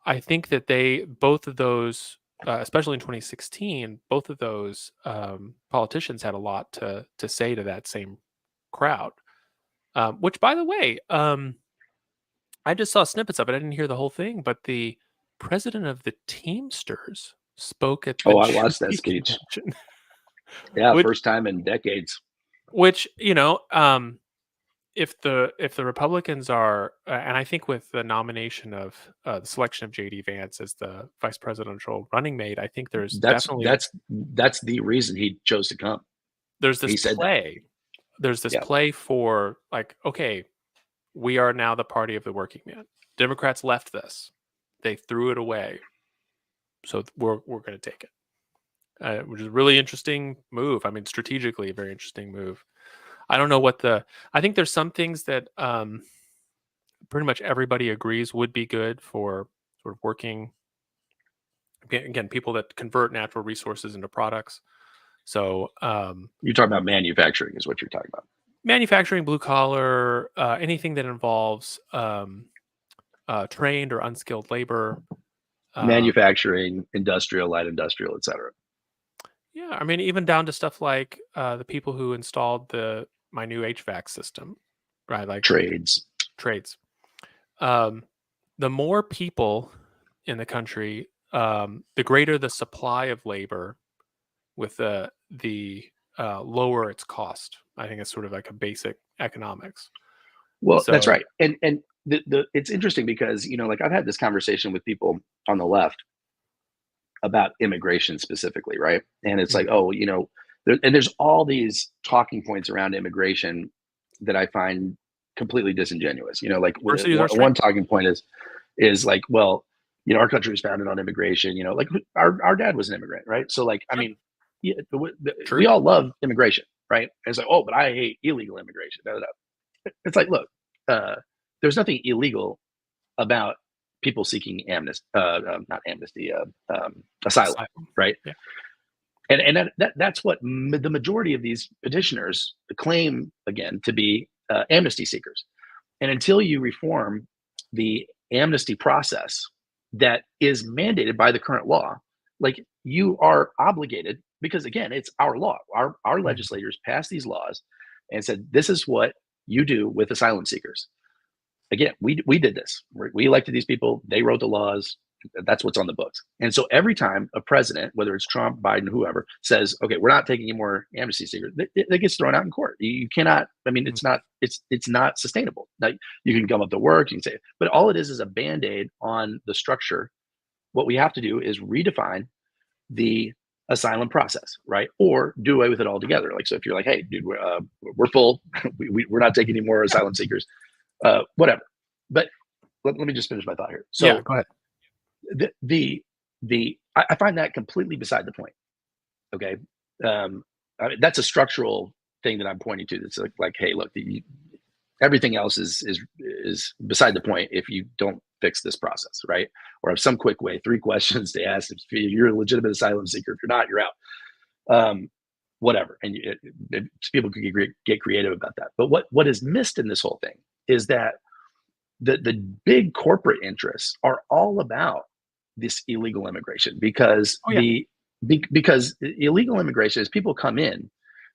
I think that they both of those, especially in 2016, both of those politicians had a lot to say to that same crowd. Which, by the way, I just saw snippets of it. I didn't hear the whole thing, but the president of the Teamsters spoke at the oh, I watched that Judy speech. convention, Yeah, which first time in decades. which if the Republicans are, and I think with the nomination of the selection of JD Vance as the vice presidential running mate, I think there's That's definitely that's that's the reason he chose to come. there's this He said that. play. There's this Yeah. play for like, okay, we are now the party of the working man. Democrats left this. They threw it away. So we're going to take it. Which is a really interesting move. I mean, strategically, a very interesting move. I don't know what I think there's some things that pretty much everybody agrees would be good for sort of working again people that convert natural resources into products. So You're talking about manufacturing is what you're talking about. manufacturing, blue collar, anything that involves trained or unskilled labor. um, Manufacturing, industrial, light industrial, et cetera. yeah, I mean, even down to stuff like the people who installed my new HVAC system, right? Like Trades. trades. um, the more people in the country, the greater the supply of labor with the lower its cost. I think it's sort of like a basic economics. Well, that's So right. And the it's interesting because, like I've had this conversation with people on the left about immigration specifically, right? And it's like, mhm. oh, there's all these talking points around immigration that I find completely disingenuous. Like Diversity is our one strength. talking point is like, well, our country was founded on immigration. Like our dad was an immigrant, right? So like, I Sure. mean, we True. all love immigration, right? And it's like, oh, but I hate illegal immigration. Da, da, da. It's like, look, uh, there's nothing illegal about people seeking not amnesty, asylum, Asylum. right? Yeah. And that's what the majority of these petitioners claim again to be amnesty seekers. And until you reform the amnesty process that is mandated by the current law, like you are obligated, because again, it's our law. Our Mhm. legislators passed these laws and said, this is what you do with asylum seekers. Again, we did this. We elected these people. They wrote the laws. That's what's on the books. And so every time a president, whether it's Trump, Biden, whoever, says, "Okay, we're not taking any more amnesty seekers," that gets thrown out in court. You cannot. I mean, Mhm. it's not sustainable. Now, you can come up to work, you can say, but all it is a band aid on the structure. What we have to do is redefine the asylum process, right? Or do away with it altogether. Like, so if you're like, "Hey, dude, we're full. We're not taking any more Yeah. asylum seekers," whatever. But let me just finish my thought here. Yeah. So Go ahead. the the I find that completely beside the point. Okay, I mean, that's a structural thing that I'm pointing to. That's like hey, look, everything else is beside the point if you don't fix this process, right? Or have some quick way, 3 questions to ask if you're a legitimate asylum seeker. If you're not, you're out. Um, Whatever, and people could get creative about that. But what is missed in this whole thing is that the big corporate interests are all about this illegal immigration because Oh yeah. because illegal immigration, as people come in,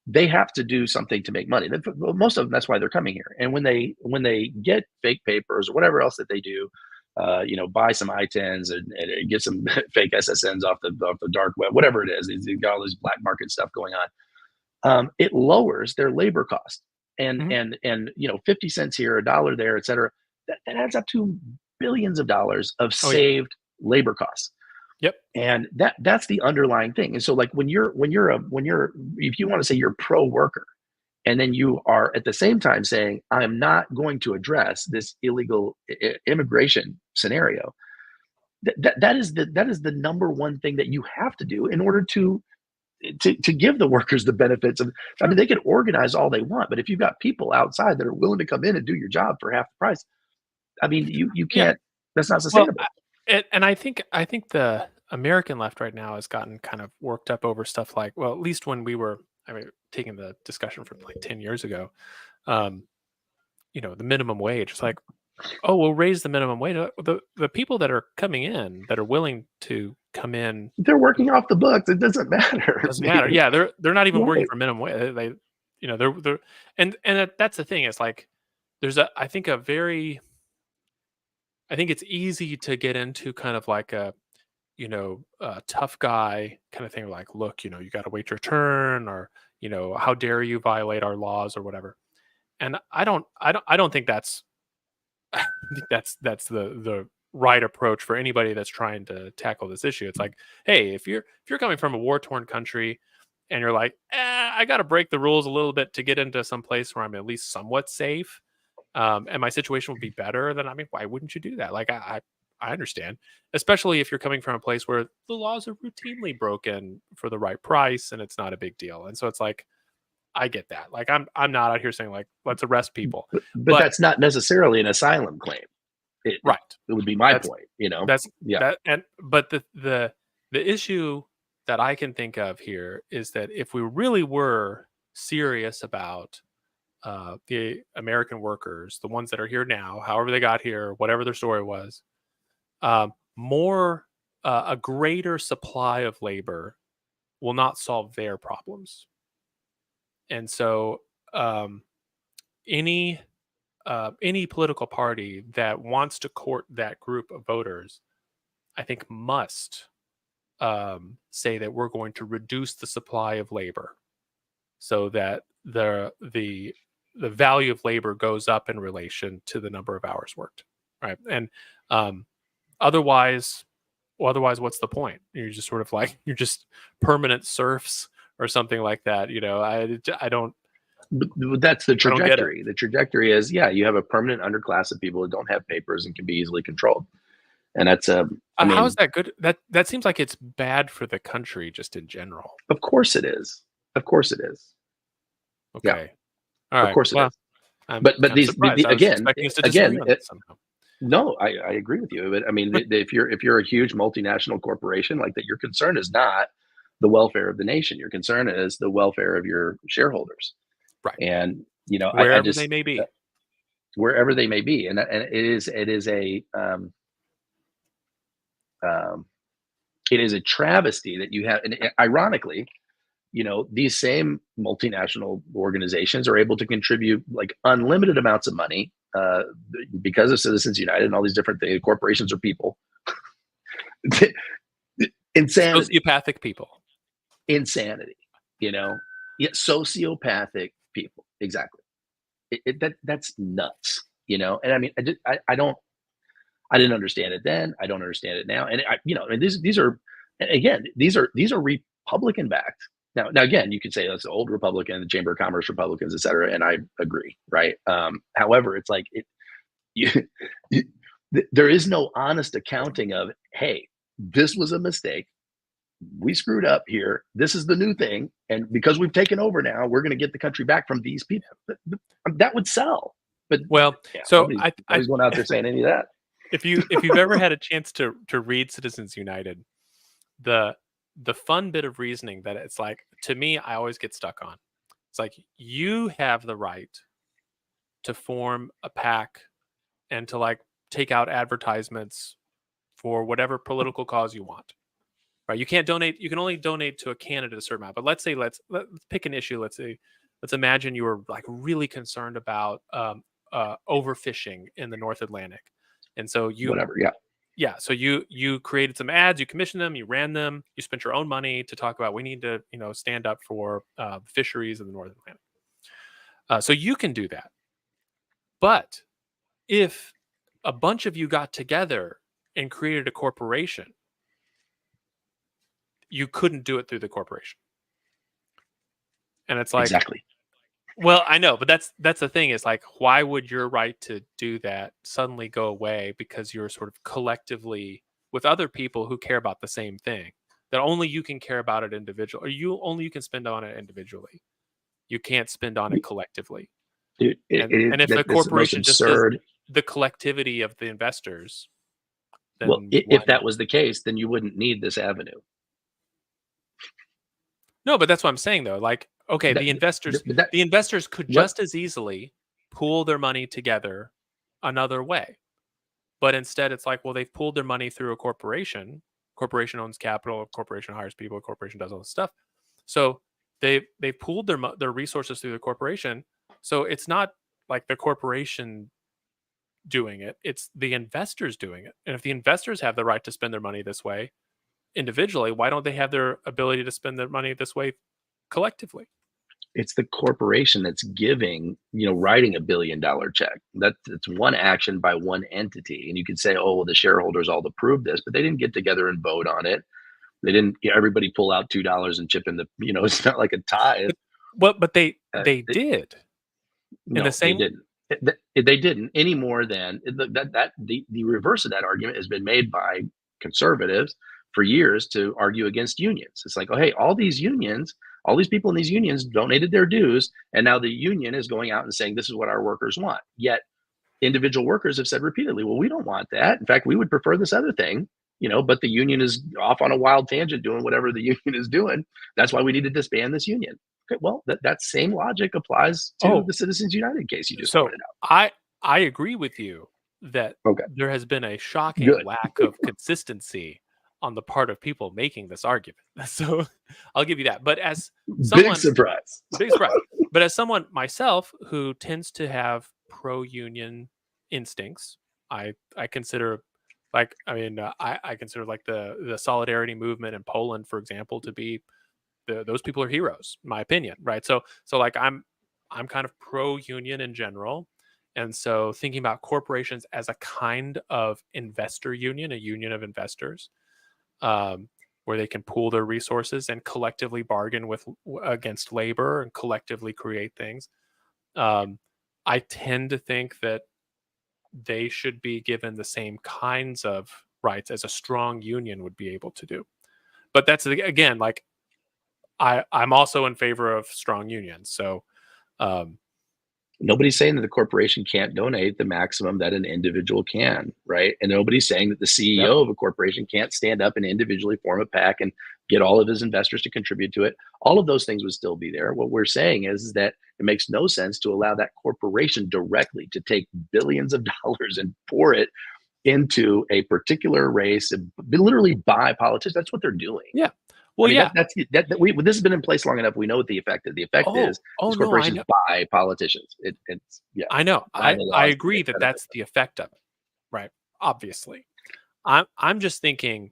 they have to do something to make money. Most of them, that's why they're coming here. And when they get fake papers or whatever else that they do, buy some I-10s and get some fake SSNs off the dark web, whatever it is. They've got all this black market stuff going on. It lowers their labor cost, and Mhm. and and 50 cents here, a dollar there, et cetera. That adds up to billions of dollars of Oh yeah. saved labor costs, Yep. and that's the underlying thing. And so, like when you're if you want to say you're pro worker, and then you are at the same time saying I'm not going to address this illegal immigration scenario, that is the number one thing that you have to do in order to give the workers the benefits of. I mean, Sure. they can organize all they want, but if you've got people outside that are willing to come in and do your job for half the price, I mean, you Yeah. can't. That's not Well, sustainable. and I think the American left right now has gotten kind of worked up over stuff like, well, at least when we were, I mean, taking the discussion from like 10 years ago, um, the minimum wage. It's like, oh, we'll raise the minimum wage. The people that are coming in that are willing to come in They're working off the books. It doesn't matter. doesn't matter. Yeah, they're not even working Right. for minimum wage. They they're and that's the thing. It's like there's a I think a very I think it's easy to get into kind of like a tough guy kind of thing. Like, look, you got to wait your turn, or how dare you violate our laws or whatever. And I don't think that's I think that's the right approach for anybody that's trying to tackle this issue. It's like, hey, if you're coming from a war torn country and you're like, I got to break the rules a little bit to get into some place where I'm at least somewhat safe, and my situation would be better, then I mean, why wouldn't you do that? Like, I understand, especially if you're coming from a place where the laws are routinely broken for the right price and it's not a big deal. And so it's like, I get that. Like, I'm not out here saying like let's arrest people, But but that's not necessarily an asylum claim. right. It would be my That's point. that's Yeah. that and but the issue that I can think of here is that if we really were serious about the American workers, the ones that are here now, however they got here, whatever their story was, more a greater supply of labor will not solve their problems. And so um, any any political party that wants to court that group of voters, I think must say that we're going to reduce the supply of labor. so that the value of labor goes up in relation to the number of hours worked, right? And um, otherwise, otherwise, what's the point? You're just sort of like you're just permanent serfs or something like that. But that's the I don't get it. trajectory. The trajectory is, yeah, you have a permanent underclass of people who don't have papers and can be easily controlled. And that's I How is mean, that good? That seems like it's bad for the country just in general. of course it is. Of course it is. Yeah, Okay. All of right. course it Well, is. I'm But kind of surprised. I was again, expecting us to disagree on that somehow. no, I agree with you. But I mean, if you're a huge multinational corporation like that, your concern is not the welfare of the nation. Your concern is the welfare of your shareholders. Right. And I Wherever they just may be. wherever they may be, and it is um, it is a travesty that you have. And ironically, these same multinational organizations are able to contribute like unlimited amounts of money because of Citizens United and all these different things. Corporations are people. Insanity, Sociopathic people. insanity. You know, yeah, sociopathic people. Exactly. That's nuts. And I mean, I didn't understand it then. I don't understand it now. And and these are, again, these are Republican backed. Now again, you could say that's the old Republican, the Chamber of Commerce Republicans, et cetera, and I agree, right? However, it's like you, you, there is no honest accounting of, hey, this was a mistake. We screwed up here. This is the new thing, and because we've taken over now, we're going to get the country back from these people. That would sell, but Well, yeah, so nobody's going out there saying any of that. if you've ever had a chance to read Citizens United, the fun bit of reasoning that it's like, to me, I always get stuck on. It's like, you have the right to form a PAC and to like take out advertisements for whatever political cause you want. Right? You can't donate. You can only donate to a candidate a certain amount. But let's pick an issue. Let's imagine you were like really concerned about overfishing in the North Atlantic, and so Whatever, yeah. so you created some ads, you commissioned them, you ran them, you spent your own money to talk about, we need to stand up for fisheries in the North Atlantic. So you can do that, but if a bunch of you got together and created a corporation, you couldn't do it through the corporation. And it's like, Exactly. well, I know, but that's the thing, is like, why would your right to do that suddenly go away because you're sort of collectively with other people who care about the same thing, that only you can care about it individually, or you can spend on it individually. You can't spend on it collectively. Dude, And if the that's the most corporation just does absurd. the collectivity of the investors, Well, then why if that not? was the case, then you wouldn't need this avenue. No, but that's what I'm saying though. Like, okay, That, that the investors could what just as easily pool their money together another way. But instead, it's like, well, they've pooled their money through a corporation. Corporation owns capital. Corporation hires people. Corporation does all this stuff. So they've pooled their resources through the corporation. So it's not like the corporation doing it; it's the investors doing it. And if the investors have the right to spend their money this way individually, why don't they have their ability to spend their money this way collectively? it's the corporation that's giving, writing $1 billion check. It's one action by one entity. And you could say, oh, well, the shareholders all approved this, but they didn't get together and vote on it. They didn't, everybody pull out $2 and chip in it's not like a tithe. But they did in the No, they same. didn't. They didn't any more than the reverse of that argument has been made by conservatives for years to argue against unions. It's like, oh, hey, all these unions, all these people in these unions donated their dues, and now the union is going out and saying this is what our workers want. Yet individual workers have said repeatedly, well, we don't want that. In fact, we would prefer this other thing. But the union is off on a wild tangent doing whatever the union is doing. That's why we need to disband this union. Okay, well, that same logic applies to Oh, the Citizens United case you just so pointed out. I agree with you that Okay, there has been a shocking good. lack of consistency on the part of people making this argument. So I'll give you that. But as Big someone, surprise. big surprise. But as someone myself who tends to have pro-union instincts, I consider, I consider like the solidarity movement in Poland, for example, to be those people are heroes, in my opinion, right? So like I'm kind of pro union in general, and so thinking about corporations as a kind of investor union, a union of investors, um, where they can pool their resources and collectively bargain against labor and collectively create things. Um, I tend to think that they should be given the same kinds of rights as a strong union would be able to do. But that's again, like I'm also in favor of strong unions. So um, Nobody's saying that the corporation can't donate the maximum that an individual can, right? And nobody's saying that the yep, CEO of a corporation can't stand up and individually form a PAC and get all of his investors to contribute to it. All of those things would still be there. What we're saying is that it makes no sense to allow that corporation directly to take billions of dollars and pour it into a particular race and literally buy politicians. That's what they're doing. yeah, I well, mean, yeah. this has been in place long enough. We know what the effect is. The effect is Oh these no, I corporations know, buy politicians. It's yeah, I know. buy I the I laws to agree that benefit that's them. the effect of it, right? Obviously, I'm just thinking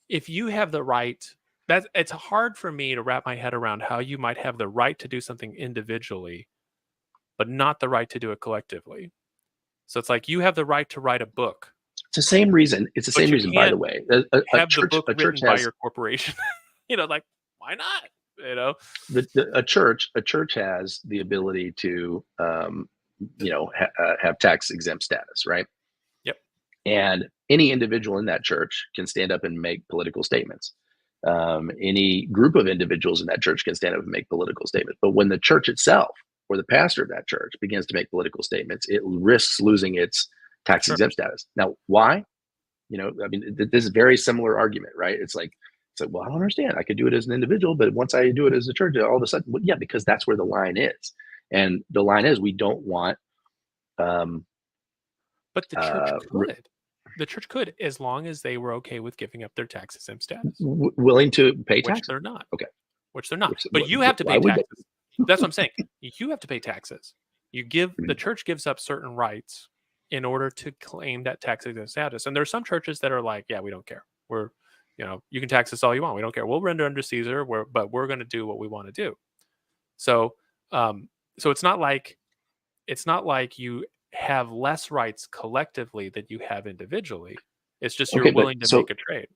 if you have the right, that it's hard for me to wrap my head around how you might have the right to do something individually, but not the right to do it collectively. So it's like you have the right to write a book, It's the same reason. It's the but same you reason, by can't the way. have the book A church written by has your corporation. Like why not? You know? a church has the ability to have tax exempt status, right? Yep. And any individual in that church can stand up and make political statements. Any group of individuals in that church can stand up and make political statements. But when the church itself or the pastor of that church begins to make political statements, it risks losing its tax Sure. exempt status. Now, why? I mean, this is a very similar argument, right? It's like, well, I don't understand. I could do it as an individual, but once I do it as a church, all of a sudden, well, yeah, because that's where the line is, and the line is we don't want um, But the church uh, could. The church could, as long as they were okay with giving up their tax exempt status, willing to pay which taxes. they're not. Okay, Which they're not. which But you have to why pay would they? taxes. That's what I'm saying. You have to pay taxes. The church gives up certain rights in order to claim that tax exempt status. And there are some churches that are like, yeah, we don't care. You can tax us all you want. We don't care. We'll render under Caesar, but we're going to do what we want to do. So, um, so it's not like you have less rights collectively than you have individually. It's just you're Okay, but willing to so make a trade.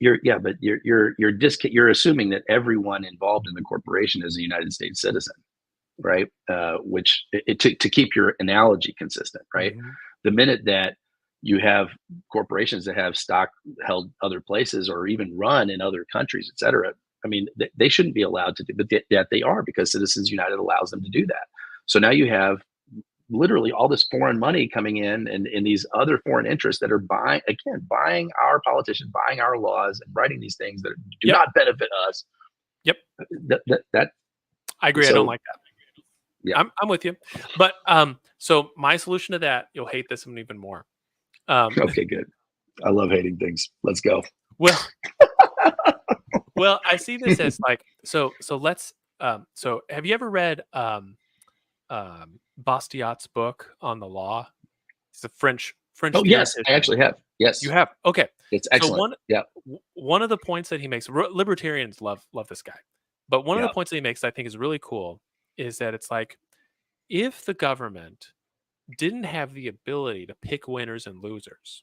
you're assuming that everyone involved in the corporation is a United States citizen, right? Which to keep your analogy consistent, right? Mhm. The minute that you have corporations that have stock held other places or even run in other countries, et cetera, I mean, they shouldn't be allowed to do, but that they are because Citizens United allows them to do that. So now you have literally all this foreign money coming in and in these other foreign interests that are buying our politicians, buying our laws, and writing these things that do Yep. not benefit us. Yep. That I agree. I don't so like that. yeah. I'm with you. But so my solution to that, you'll hate this one even more. Okay, good. I love hating things. Let's go. Well, well, I see this as like so let's so have you ever read Bastiat's book on the law? It's a French Oh yes, I theoretician. actually have. You Yes, have? Okay. it's So excellent. Yeah, one of the points that he makes, libertarians love this guy. But one of the yeah. points that he makes that I think is really cool is that it's like if the government didn't have the ability to pick winners and losers,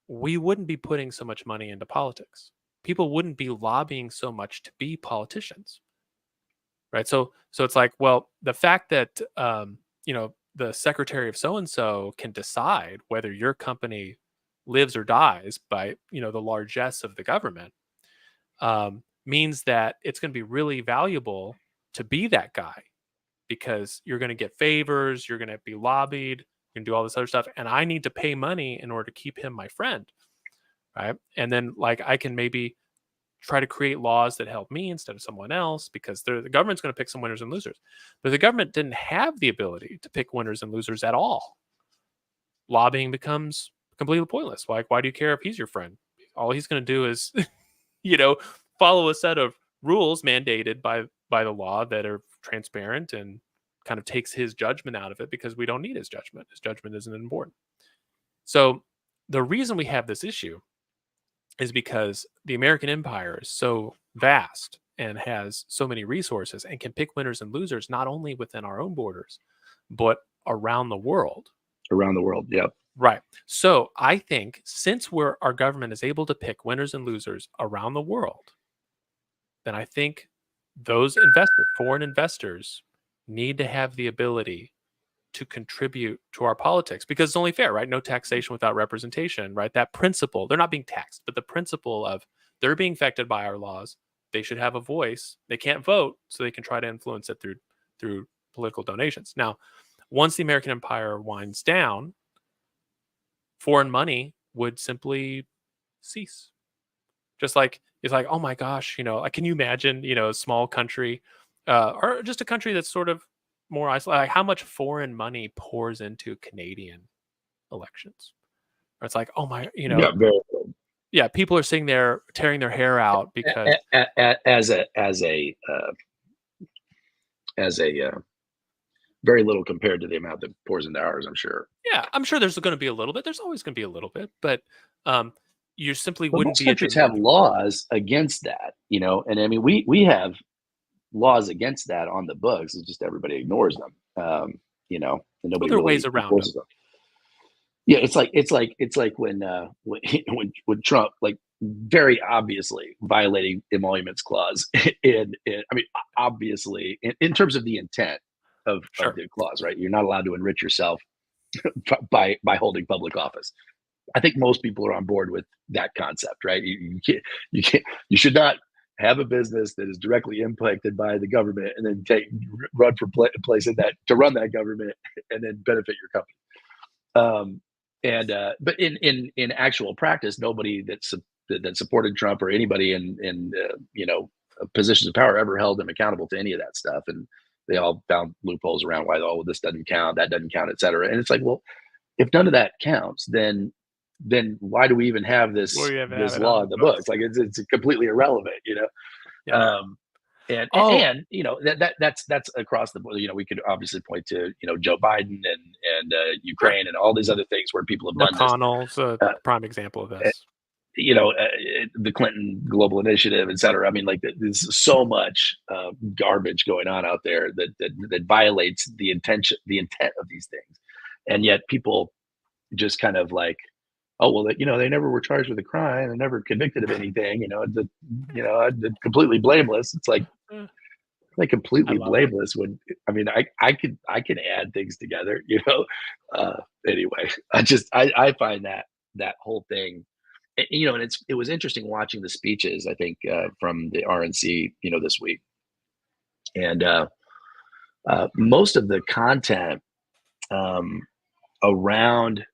we wouldn't be putting so much money into politics. People wouldn't be lobbying so much to be politicians, right? So it's like, well, the fact that the secretary of so and so can decide whether your company lives or dies by the largesse of the government means that it's going to be really valuable to be that guy because you're going to get favors, you're going to be lobbied, you can do all this other stuff, and I need to pay money in order to keep him my friend, right? And then like I can maybe try to create laws that help me instead of someone else because the government's going to pick some winners and losers. But the government didn't have the ability to pick winners and losers at all. Lobbying becomes completely pointless. Like, why do you care if he's your friend? All he's going to do is, you know, follow a set of rules mandated by the law that are transparent and kind of takes his judgment out of it because we don't need his judgment. His judgment isn't important. So the reason we have this issue is because the American empire is so vast and has so many resources and can pick winners and losers not only within our own borders, but around the world. Around the world. Yep. Right. So I think since our government is able to pick winners and losers around the world, then I think those investors, foreign investors, need to have the ability to contribute to our politics because it's only fair, right? No taxation without representation, right? That principle, they're not being taxed, but the principle of they're being affected by our laws, they should have a voice. They can't vote, so they can try to influence it through political donations. Now, once the American empire winds down, foreign money would simply cease. Just like it's like, oh my gosh, like, can you imagine, a small country, or just a country that's sort of more isolated, like how much foreign money pours into Canadian elections? Or it's like, oh my, Yeah. Very. yeah, people are sitting there tearing their hair out because As a very little compared to the amount that pours into ours, I'm sure. yeah, I'm sure there's going to be a little bit. There's always going to be a little bit, but um, you simply But wouldn't most be at the countries have mercy. laws against that, and I mean we have laws against that on the books. It's just everybody ignores them, and Well, nobody there are ways really around them. enforces them. Yeah, it's like when Trump, like, very obviously violating emoluments clause I mean, obviously in terms of the intent of Sure. the clause, right? You're not allowed to enrich yourself by holding public office. I think most people are on board with that concept, right? You should not have a business that is directly impacted by the government and then run for place in that to run that government and then benefit your company. But in actual practice, nobody that supported Trump or anybody in positions of power ever held them accountable to any of that stuff, and they all found loopholes around why, oh, this doesn't count, that doesn't count, et cetera. And it's like, well, if none of that counts, then why do we even have Well, this you have to have this it on law the in the books? books. Like it's completely irrelevant. Yeah. Um, and Oh, and that's across the board. We could obviously point to Joe Biden and sure. Ukraine and all these other things where people have done this. McConnell's a Uh, prime example of eh, this. the Clinton Global Initiative, et cetera. I mean, like, there's so much garbage going on out there that violates the intent of these things, and yet people just kind of like, oh well, they never were charged with a crime, they're never convicted of anything, they're completely blameless. It's Eh, like I completely love it. blameless when I mean I can add things together. Uh, anyway, I find that whole thing, and it was interesting watching the speeches, I think, from the RNC, this week, and most of the content um, around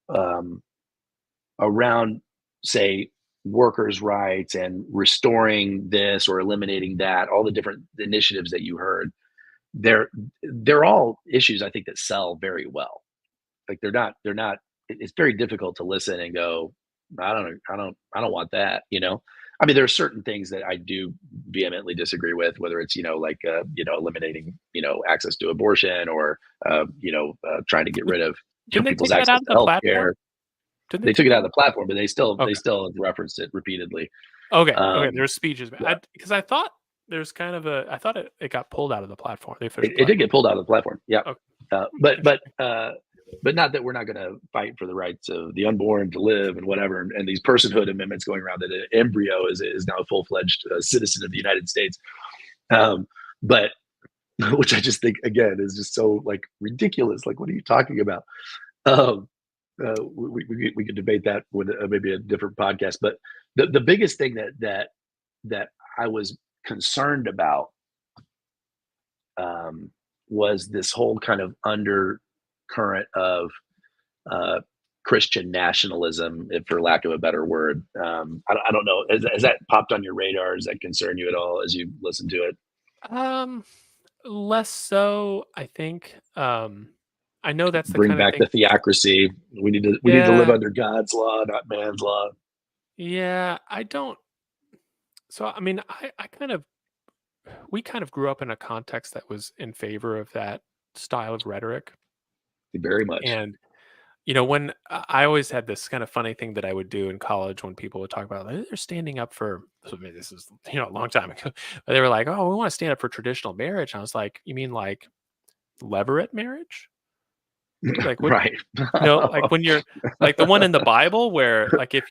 um, around, say, workers' rights and restoring this or eliminating that, all the different initiatives that you heard, they're they're all issues, I think, that sell very well. Like, they're not. It's very difficult to listen and go, I don't want that. I mean, there are certain things that I do vehemently disagree with, whether it's like eliminating access to abortion, or trying to get Well, rid of didn't they people's take that access out of to the health platform? care. Didn't they They took take it that out of out? the platform, but they still Okay. referenced it repeatedly. Okay. Okay. Um, There's speeches. yeah, Because I thought there's kind of a. I thought it got pulled out of the platform, the official it did platform. get pulled out of the platform. Yeah, Okay. uh, but but Interesting. uh, but not that we're not going to fight for the rights of the unborn to live and whatever, and these personhood amendments going around that an embryo is now a full fledged citizen of the United States. But which I just think, again, is just so, like, ridiculous. Like, what are you talking about? Um, we could debate that with maybe a different podcast. But the biggest thing that I was concerned about, um, was this whole kind of undercurrent of uh, Christian nationalism, if for lack of a better word. I don't know. Has that popped on your radar? Does that concern you at all as you listen to it? Um, Less so, I think. I know that's the Bring kind of back thing. the theocracy. We need to live Yeah. under God's law, not man's law. Yeah. I don't. So, I mean, we kind of grew up in a context that was in favor of that style of rhetoric. Very much. And when I always had this kind of funny thing that I would do in college when people would talk about like, they're standing up for. So maybe this is a long time ago. But they were like, "Oh, we want to stand up for traditional marriage." And I was like, "You mean like levirate marriage? Like what? Right. Like when you're like the one in the Bible where like if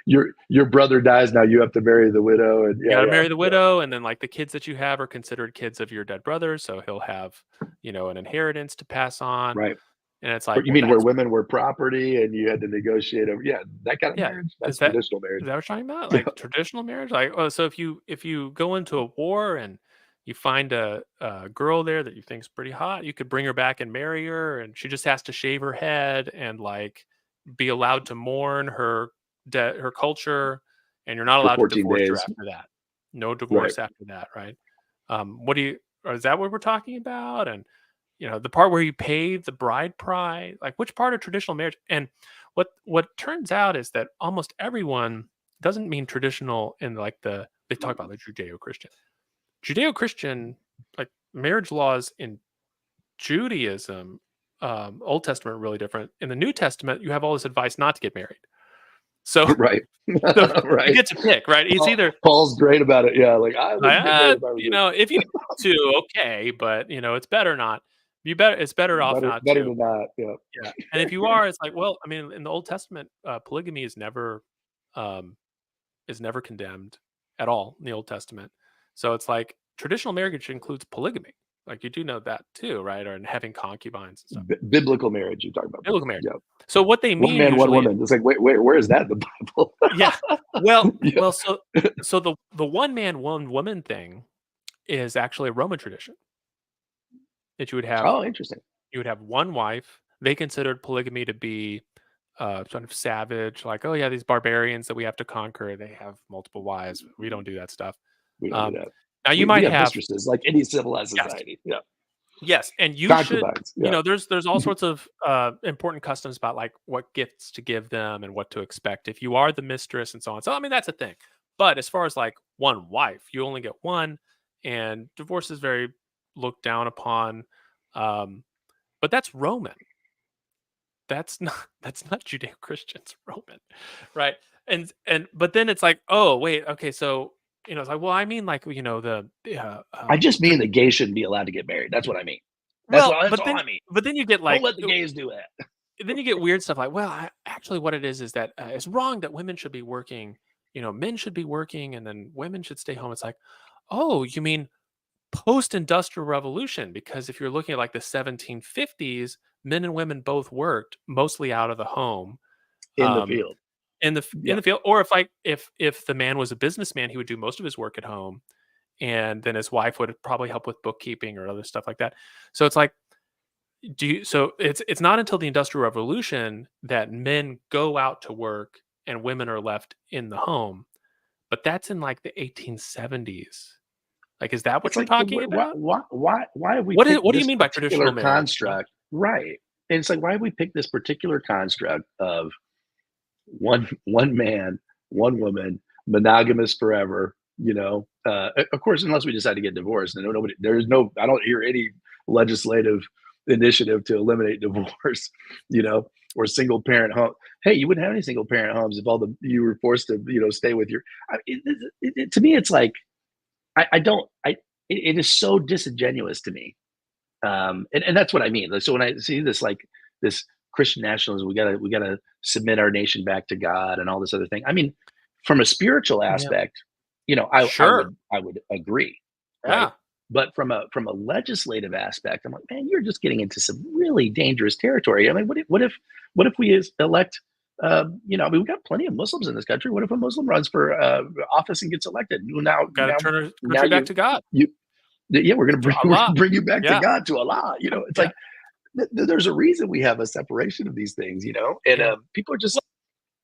you're Your brother dies, now you have to marry the widow, and you yeah, got to yeah, marry the yeah. widow, and then like the kids that you have are considered kids of your dead brother, so he'll have an inheritance to pass on, Right. and it's Or like, you well, mean where that's women were property and you had to negotiate over, yeah, that kind of yeah. marriage? Is That's that traditional is marriage. that what you're talking about? Yeah. Like traditional marriage? Like, oh, so if you go into a war and you find a girl there that you think's pretty hot, you could bring her back and marry her, and she just has to shave her head and like be allowed to mourn her culture, and you're not For allowed to 14 divorce her days. after that. No Right. divorce after that, right? What do you? Or is that what we're talking about? And the part where you pay the bride price, like which part of traditional marriage? And what turns out is that almost everyone doesn't mean traditional in like they talk about the Judeo-Christian like marriage laws in Judaism, Old Testament are really different. In the New Testament, you have all this advice not to get married. So, Right. so you Right. get to pick, right? It's either Paul's great about it. Yeah, like I like, wouldn't get married if I was if you want to, okay, but it's better not. It's better off not better to. than not. Yeah. Yeah, and if you are, it's like, well, I mean, in the Old Testament, polygamy um, is never condemned at all in the Old Testament. So it's like traditional marriage includes polygamy. Like you do know that too, right? Or in having concubines and stuff. Biblical marriage you're talking about. Biblical marriage. Yeah. So what they One mean man, one usually, woman. It's like, wait, where is that in the Bible? yeah. Well, Yeah. well, so the one man, one woman thing is actually a Roman tradition that Oh, interesting. you would have one wife. They considered polygamy to be sort of savage, like, oh yeah, these barbarians that we have to conquer, they have multiple wives. We don't do that stuff. We don't do Um, that. now you We might have have mistresses like any civilized yes, society. Yeah. yes, and you should, Concubines. Yeah. there's all sorts of important customs about like what gifts to give them and what to expect if you are the mistress and so on. So I mean that's a thing. But as far as like one wife, you only get one, and divorce is very looked down upon. Um, but that's Roman. That's not Judeo-Christian, it's Roman, right? And but then it's like, "Oh, wait, okay, so," it's like, "Well, I mean, like, I just mean that gays shouldn't be allowed to get married. That's what I mean. well, That's all I mean. but then you get Don't like let the gays do that. then you get weird stuff like, "Well, actually what it is that, it's wrong that women should be working, men should be working and then women should stay home." It's like, "Oh, you mean post-industrial revolution?" Because if you're looking at like the 1750s, men and women both worked mostly out of the home. In the Um, field. in Yeah. the field, or if the man was a businessman, he would do most of his work at home, and then his wife would probably help with bookkeeping or other stuff like that. So it's like, it's not until the Industrial Revolution that men go out to work and women are left in the home, but that's in like the 1870s. Like, is that It's what you're like, talking about? why have we What picked do you this mean by particular traditional marriage? construct? Right. And it's like, why have we picked this particular construct of one man, one woman, monogamous forever, of course, unless we decide to get divorced. And nobody, there's no, I don't hear any legislative initiative to eliminate divorce, you know, or single parent home. Hey, you wouldn't have any single parent homes if you were forced to, stay with your, to me, it's like, I don't, it is so disingenuous to me. And that's what I mean. Like, so when I see this, like this Christian nationalism, we gotta submit our nation back to God and all this other thing. I mean, from a spiritual Yeah. aspect, I I Sure. would I would agree, right? Yeah. But from a legislative aspect, I'm like, man, you're just getting into some really dangerous territory. I mean, what if we elect? I mean, we've got plenty of Muslims in this country. What if a Muslim runs for office and gets elected? Well, Now, Got to now, turn our now country back to God, you yeah, we're gonna to bring we're Allah. gonna bring you back to Yeah. God, to Allah. It's Yeah. like there's a reason we have a separation of these things, and Yeah. people are Well, just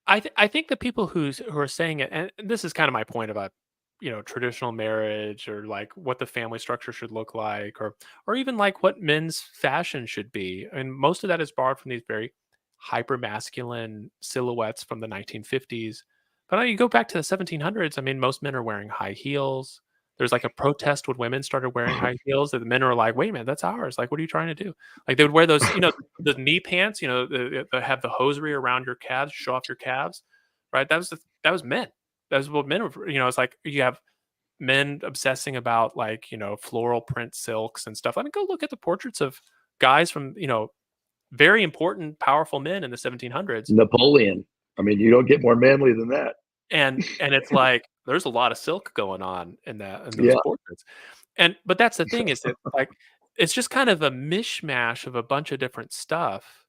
I think the people who are saying it, and this is kind of my point about traditional marriage or like what the family structure should look like, or even like what men's fashion should be. And most of that is borrowed from these very hyper masculine silhouettes from the 1950s. But you go back to the 1700s. I mean, most men are wearing high heels. There's like a protest when women started wearing high heels that the men are like, "Wait a minute, that's ours. Like, what are you trying to do?" Like they would wear those, the knee pants, that have the hosiery around your calves, show off your calves, right? That was men. That's what men were. It's like you have men obsessing about like floral print silks and stuff. I mean, go look at the portraits of guys from very important, powerful men in the 1700s, Napoleon. I mean, you don't get more manly than that. and it's like there's a lot of silk going on in those Yeah. portraits. But that's the thing is that like it's just kind of a mishmash of a bunch of different stuff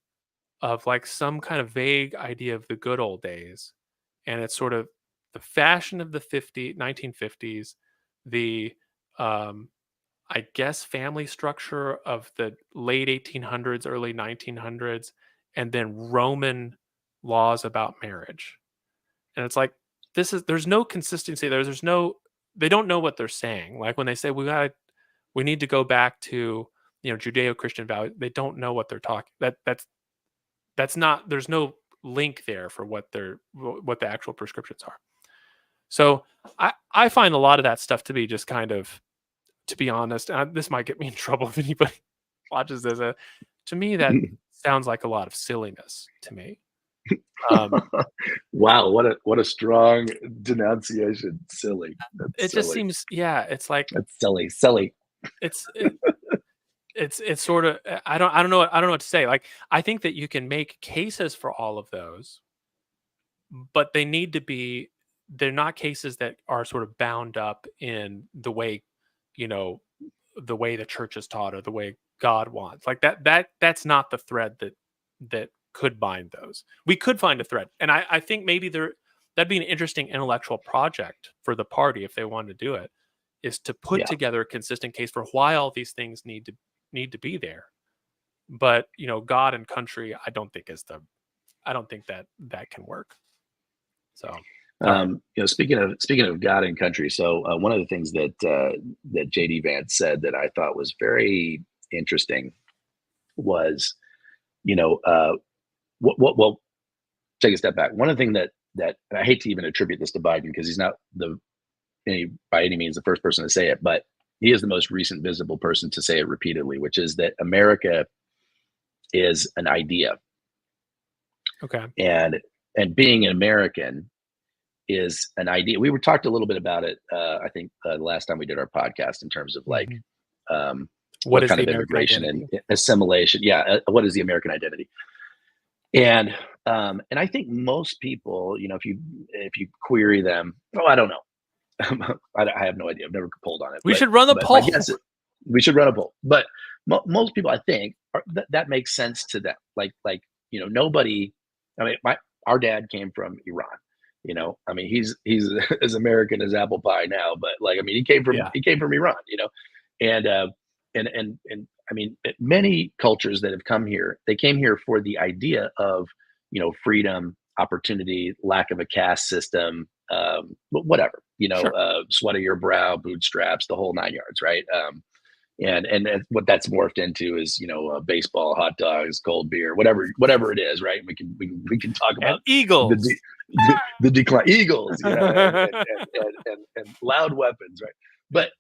of like some kind of vague idea of the good old days, and it's sort of the fashion of the 1950s, the um I guess family structure of the late 1800s, early 1900s, and then Roman laws about marriage. And it's like there's no consistency there. There's no they don't know what they're saying. Like when they say we need to go back to Judeo-Christian value, they don't know what they're talking. That's not there's no link there for what the actual prescriptions are. So I find a lot of that stuff to be just kind of, to be honest, this might get me in trouble if anybody watches this. To me, that sounds like a lot of silliness to me. Wow, what a strong denunciation. Silly. That's It just silly. seems, yeah, it's like That's silly. Silly. it's it, it's sort of I don't know what to say. Like I think that you can make cases for all of those, but they're not cases that are sort of bound up in you know, the way the church is taught or the way God wants. Like that's not the thread that could bind those. We could find a thread. And I think maybe that'd be an interesting intellectual project for the party if they wanted to do it, is to put Yeah. together a consistent case for why all these things need to be there. But, God and country, I don't think that can work. So, sorry. Speaking of God and country, so one of the things that JD Vance said that I thought was very interesting was, you know, well, take a step back. One of the things that and I hate to even attribute this to Biden because he's not by any means the first person to say it, but he is the most recent visible person to say it repeatedly, which is that America is an idea, Okay. and being an American is an idea. We were talked a little bit about it. I think the last time we did our podcast in terms of like Mhm. um, What what is kind the of American immigration and identity? assimilation. Yeah, what is the American identity? And I think most people, if you query them, oh, I don't know. I have no idea. I've never polled on it, We should run a but my poll. guess is we should run a poll. But most people, I think, that makes sense to them. Nobody. I mean, our dad came from Iran. I mean, he's as American as apple pie now, but like, I mean, Yeah, he came from Iran. And and I mean, many cultures that have come here, they came here for the idea of freedom, opportunity, lack of a caste system, whatever, sure. sweat of your brow, bootstraps, the whole nine yards, right? And what that's morphed into is baseball, hot dogs, cold beer, whatever it is, right? We can talk And about the eagles. the decline, Eagles, and loud weapons, right? But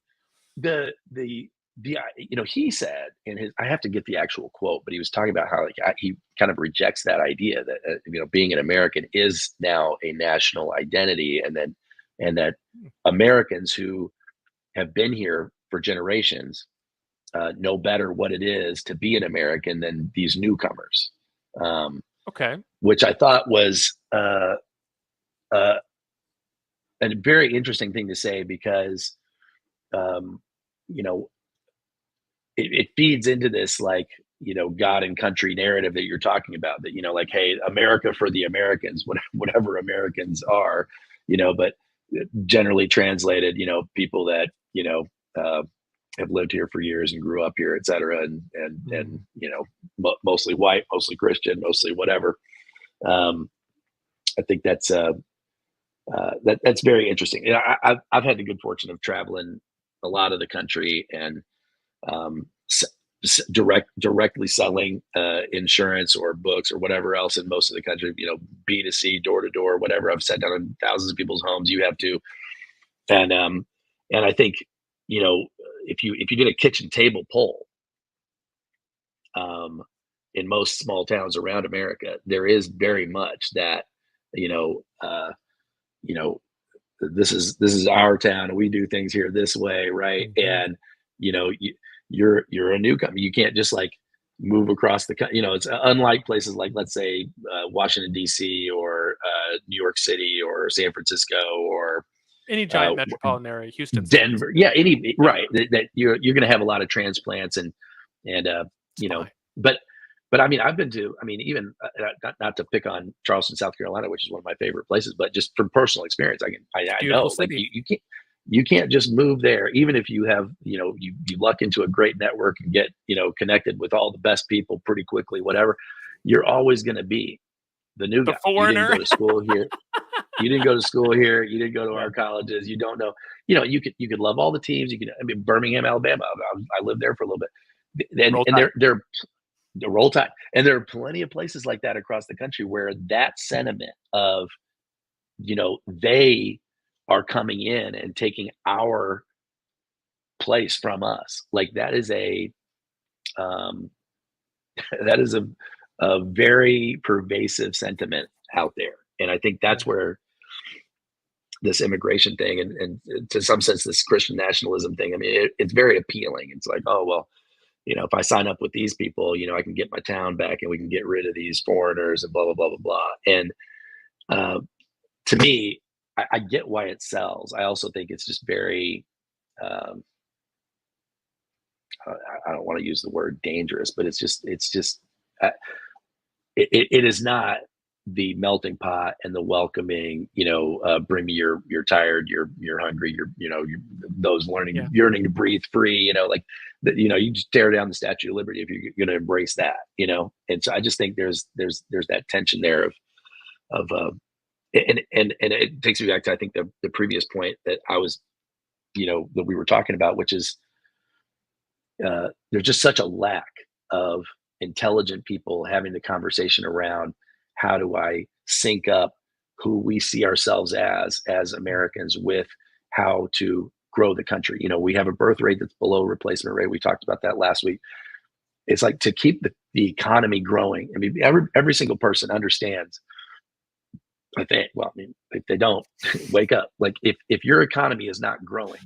he said in his, I have to get the actual quote, but he was talking about how like he kind of rejects that idea that being an American is now a national identity, and that Americans who have been here for generations know better what it is to be an American than these newcomers, um, Okay. which I thought was uh, a very interesting thing to say because um, you know it feeds into this like God and country narrative that you're talking about, that like, hey, America for the Americans, whatever Americans are, but generally translated, people that uh, have lived here for years and grew up here, et cetera, and Mm. mostly white, mostly Christian, mostly whatever. I think that's very interesting. I've had the good fortune of traveling a lot of the country, and um, directly selling insurance or books or whatever else in most of the country. B2C, door to door, whatever. I've sat down in thousands of people's homes. You have to, and I think you know, if you did a kitchen table poll, um, in most small towns around America, there is very much that, you know, you know, this is our town and we do things here this way, right? Mhm. And you're a newcomer. You can't just like move across it's unlike places like, let's say, Washington D.C. or New York City or San Francisco or Any uh, giant metropolitan area, Houston's the Denver. Yeah, any yeah, right that you're going to have a lot of transplants and it's fine. but I mean I've been to I mean even not to pick on Charleston, South Carolina, which is one of my favorite places, but just from personal experience, It's a I beautiful know like city. you can't just move there even if you have you luck into a great network and get connected with all the best people pretty quickly, whatever. You're always going to be the new The guy. You didn't foreigner. go to school here. You didn't go to school here. You didn't go to Yeah. our colleges. You don't know. You could love all the teams. You could. I mean, Birmingham, Alabama. I lived there for a little bit, Roll and Tide. they're the roll tide, and there are plenty of places like that across the country where that sentiment of they are coming in and taking our place from us, like that is a um, that is a very pervasive sentiment out there, and I think Yeah. that's where this immigration thing and to some sense this Christian nationalism thing. I mean, it's very appealing. It's like, oh well, if I sign up with these people, I can get my town back and we can get rid of these foreigners and blah blah blah blah blah. And uh, to me, I get why it sells. I also think it's just very. Um, I don't want to use the word dangerous, but it's just uh, it is not the melting pot and the welcoming, bring me you're tired, you're hungry, those learning Yeah. yearning to breathe free, like you just tear down the Statue of Liberty if you're going to embrace that, and so I just think there's that tension there of and it takes me back to I think the previous point that I was that we were talking about, which is there's just such a lack of intelligent people having the conversation around how do I sync up who we see ourselves as Mm. Americans with how to grow the country. We have a birth rate that's below replacement rate. We talked about that last week. It's like to keep the economy growing. I mean, every single person understands. I think. Well, I mean, if they don't, wake up. Like if your economy is not growing,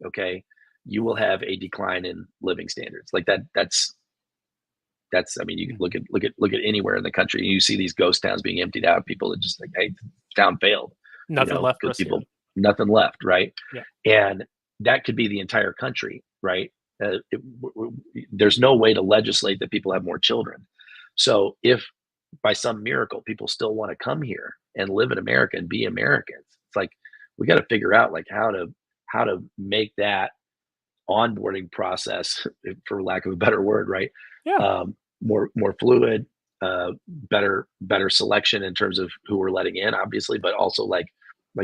okay, you will have a decline in living standards. Like that's I mean, you can Mhm. look at anywhere in the country and you see these ghost towns being emptied out. People are just like, hey, town failed, Nothing left for because us here. people nothing left, right? Yeah. And that could be the entire country, right? There's no way to legislate that people have more children. So if by some miracle people still want to come here and live in America and be Americans, it's like we got to figure out like how to make that onboarding process, for lack of a better word, right? Yeah. More fluid, better selection in terms of who we're letting in, obviously, but also like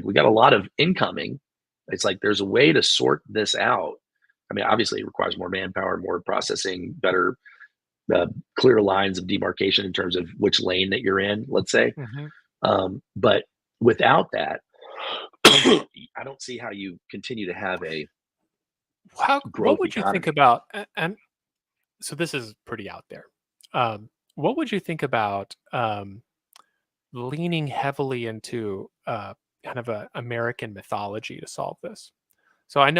we got a lot of incoming. It's like there's a way to sort this out. I mean, obviously, it requires more manpower, more processing, better uh, clear lines of demarcation in terms of which lane that you're in. Let's say, Mhm. but without that, I don't see how you continue to have a What growth would you think economy. about and so this is pretty out there. What would you think about leaning heavily into kind of a American mythology to solve this? So I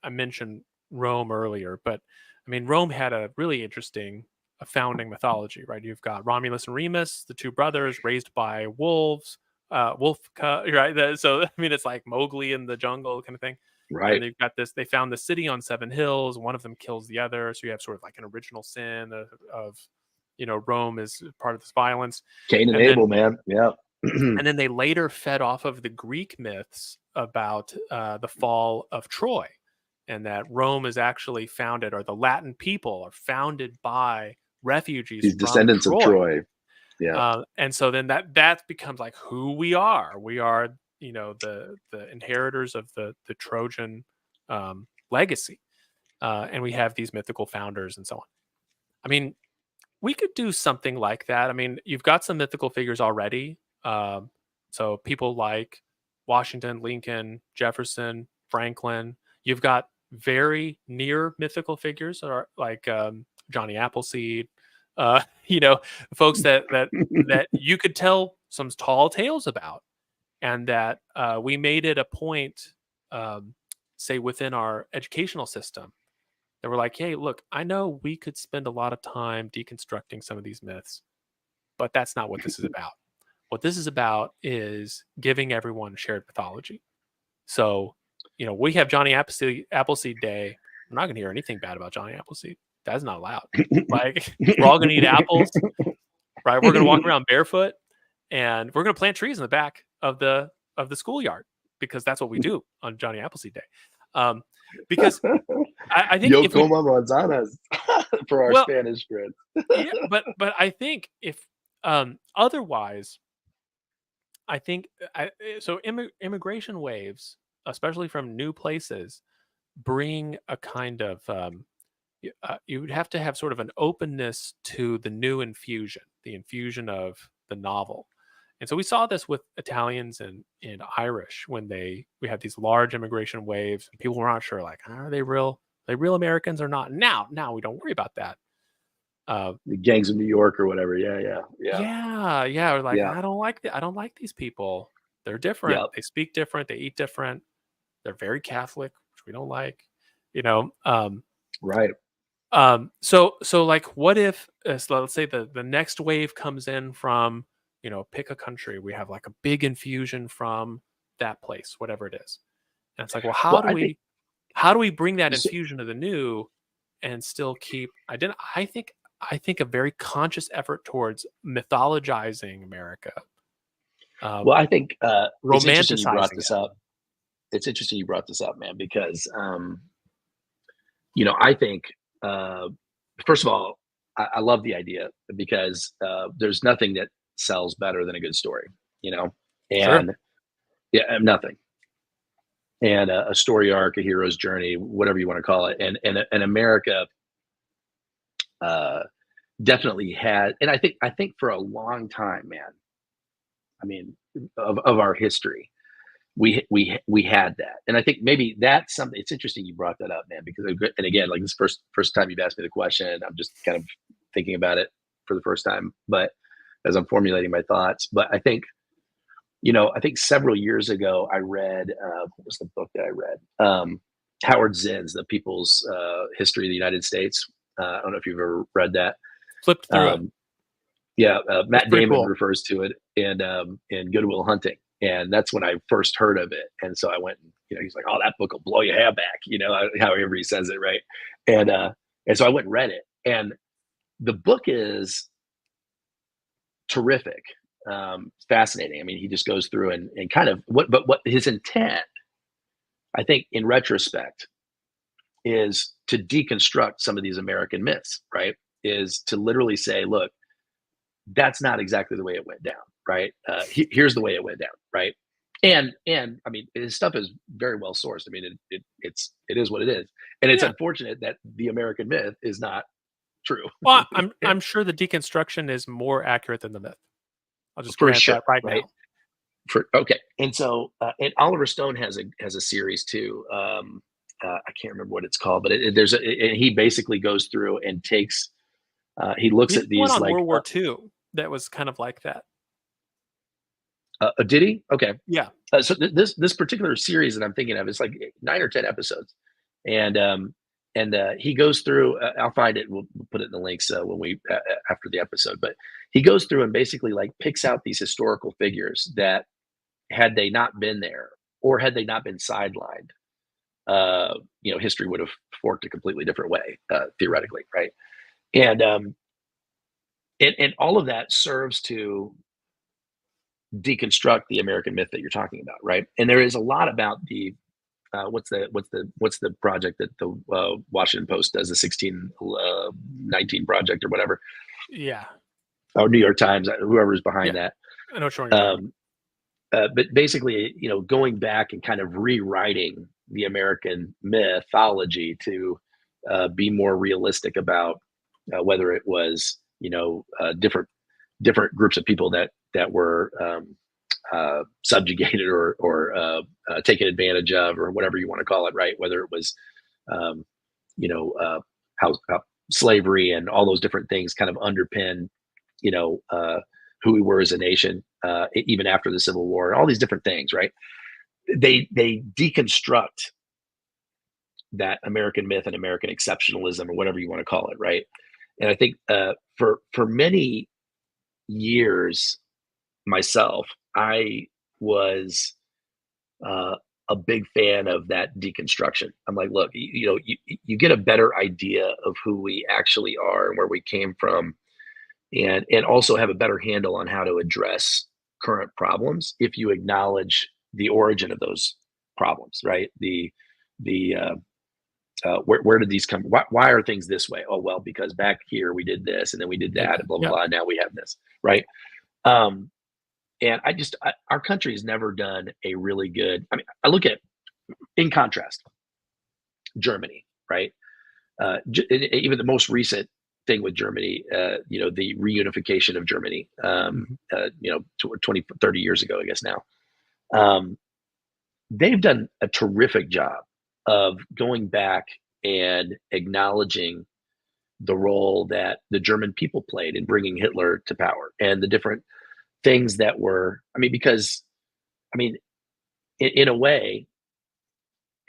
mentioned Rome earlier, but I mean Rome had a really interesting founding mythology, right? You've got Romulus and Remus, the two brothers raised by wolves, right? So I mean it's like Mowgli in the jungle kind of thing. And Right. they've got this. They found the city on seven hills. One of them kills the other, so you have sort of like an original sin of Rome is part of this violence, Cain and and then Abel, man. Yeah. they later fed off of the Greek myths about the fall of Troy, and that Rome is actually founded, or the Latin people are founded by refugees These from descendants of Troy. Troy. Yeah. And so then that becomes like who we are. We are, the inheritors of the Trojan legacy, and we have these mythical founders and so on. I mean, we could do something like that. I mean, you've got some mythical figures already. So people like Washington, Lincoln, Jefferson, Franklin. You've got very near mythical figures are like Johnny Appleseed, you know, folks that you could tell some tall tales about, and that we made it a point, um, say within our educational system, that we're like, hey, look, I know we could spend a lot of time deconstructing some of these myths, but that's not what this is about. What this is about is giving everyone shared mythology. So, we have Johnny Appleseed Day. I'm not going to hear anything bad about Johnny Appleseed. That's not allowed. Like, we're all going to eat apples, right? We're going to walk around barefoot, and we're going to plant trees in the back of the schoolyard, because that's what we do on Johnny Appleseed Day. Because I think Yo if we, como manzanas for our well, Spanish friends. yeah, but I think if otherwise, I think so. Immigration waves, especially from new places, bring a kind of you would have to have sort of an openness to the new infusion, the infusion of the novel. And so we saw this with Italians and Irish when we had these large immigration waves, and people were not sure, like, are they real Americans or not? Now we don't worry about that. The gangs of New York or whatever. Yeah, yeah, yeah, Yeah. We're like, yeah, I don't like these people. They're different. yeah. They speak different. They eat different. They're very Catholic, which we don't like. You know. Right. So like, what if, so let's say the next wave comes in from, pick a country. We have like a big infusion from that place, whatever it is. And it's like, well, Well, I think how do we bring that so, infusion of the new and still keep I think a very conscious effort towards mythologizing America, well, I think it's interesting you brought romanticizing this it. up. It's interesting you brought this up, man, because I think uh, first of all, I love the idea because there's nothing that sells better than a good story, you know, Sure. and yeah, nothing. And a story arc, a hero's journey, whatever you want to call it, and America uh, definitely had, and I think for a long time, man. I mean, of our history, we had that, and I think maybe that's something. It's interesting you brought that up, man, because and again, like this first time you've asked me the question, I'm just kind of thinking about it for the first time, but as I'm formulating my thoughts, but I think several years ago I read what was the book that I read? Howard Zinn's The People's History of the United States. I don't know if you've ever read that. Flipped through it. Um, yeah, It's Matt pretty Damon cool. refers to it in Good Will Hunting, and that's when I first heard of it. And so I went, he's like, "Oh, that book will blow your hair back," however he says it, right? And so I went and read it, and the book is terrific, fascinating. I mean, he just goes through and kind of what his intent, I think, in retrospect, is to deconstruct some of these American myths, right? Is to literally say, look, that's not exactly the way it went down, right? Here's the way it went down, right? And I mean, his stuff is very well sourced. I mean, it is what it is, and it's Yeah. unfortunate that the American myth is not true. Well, I'm sure the deconstruction is more accurate than the myth. I'll just For grant sure, that right right? now. For okay, and so and Oliver Stone has a series too. I can't remember what it's called, but and he basically goes through and takes he looks He did at one these on like World War II that was kind of like that. did he? Okay, Yeah. so this particular series that I'm thinking of is like 9 or 10 episodes, and he goes through. I'll find it. We'll put it in the links when we after the episode. But he goes through and basically like picks out these historical figures that had they not been there or had they not been sidelined, history would have forked a completely different way, theoretically, right? And and all of that serves to deconstruct the American myth that you're talking about, right? And there is a lot about the what's the project that the Washington Post does, the 1619 project or whatever, Yeah. or New York Times, whoever's behind Yeah. that. I know which one you're talking about. Um, but basically, going back and kind of rewriting the American mythology to be more realistic about whether it was, different groups of people that were subjugated or taken advantage of, or whatever you want to call it, right? Whether it was um, you know, how slavery and all those different things kind of underpin, you know, who we were as a nation, even after the Civil War, and all these different things, right? They deconstruct that American myth and American exceptionalism or whatever you want to call it, right? And I think for many years myself, I was uh, a big fan of that deconstruction. I'm like, look, you get a better idea of who we actually are and where we came from, and also have a better handle on how to address current problems if you acknowledge the origin of those problems, right? The where did these come? Why are things this way? Oh well, because back here we did this, and then we did Did that, that. and blah blah Yeah. blah. And now we have this, right? Um, and our country has never done a really good. I mean, I look at in contrast, Germany, right? Even the most recent thing with Germany, the reunification of Germany, Mhm. 20, 30 years ago, I guess now. Um, they've done a terrific job of going back and acknowledging the role that the German people played in bringing Hitler to power and the different things that were, I mean, because, I mean, in a way,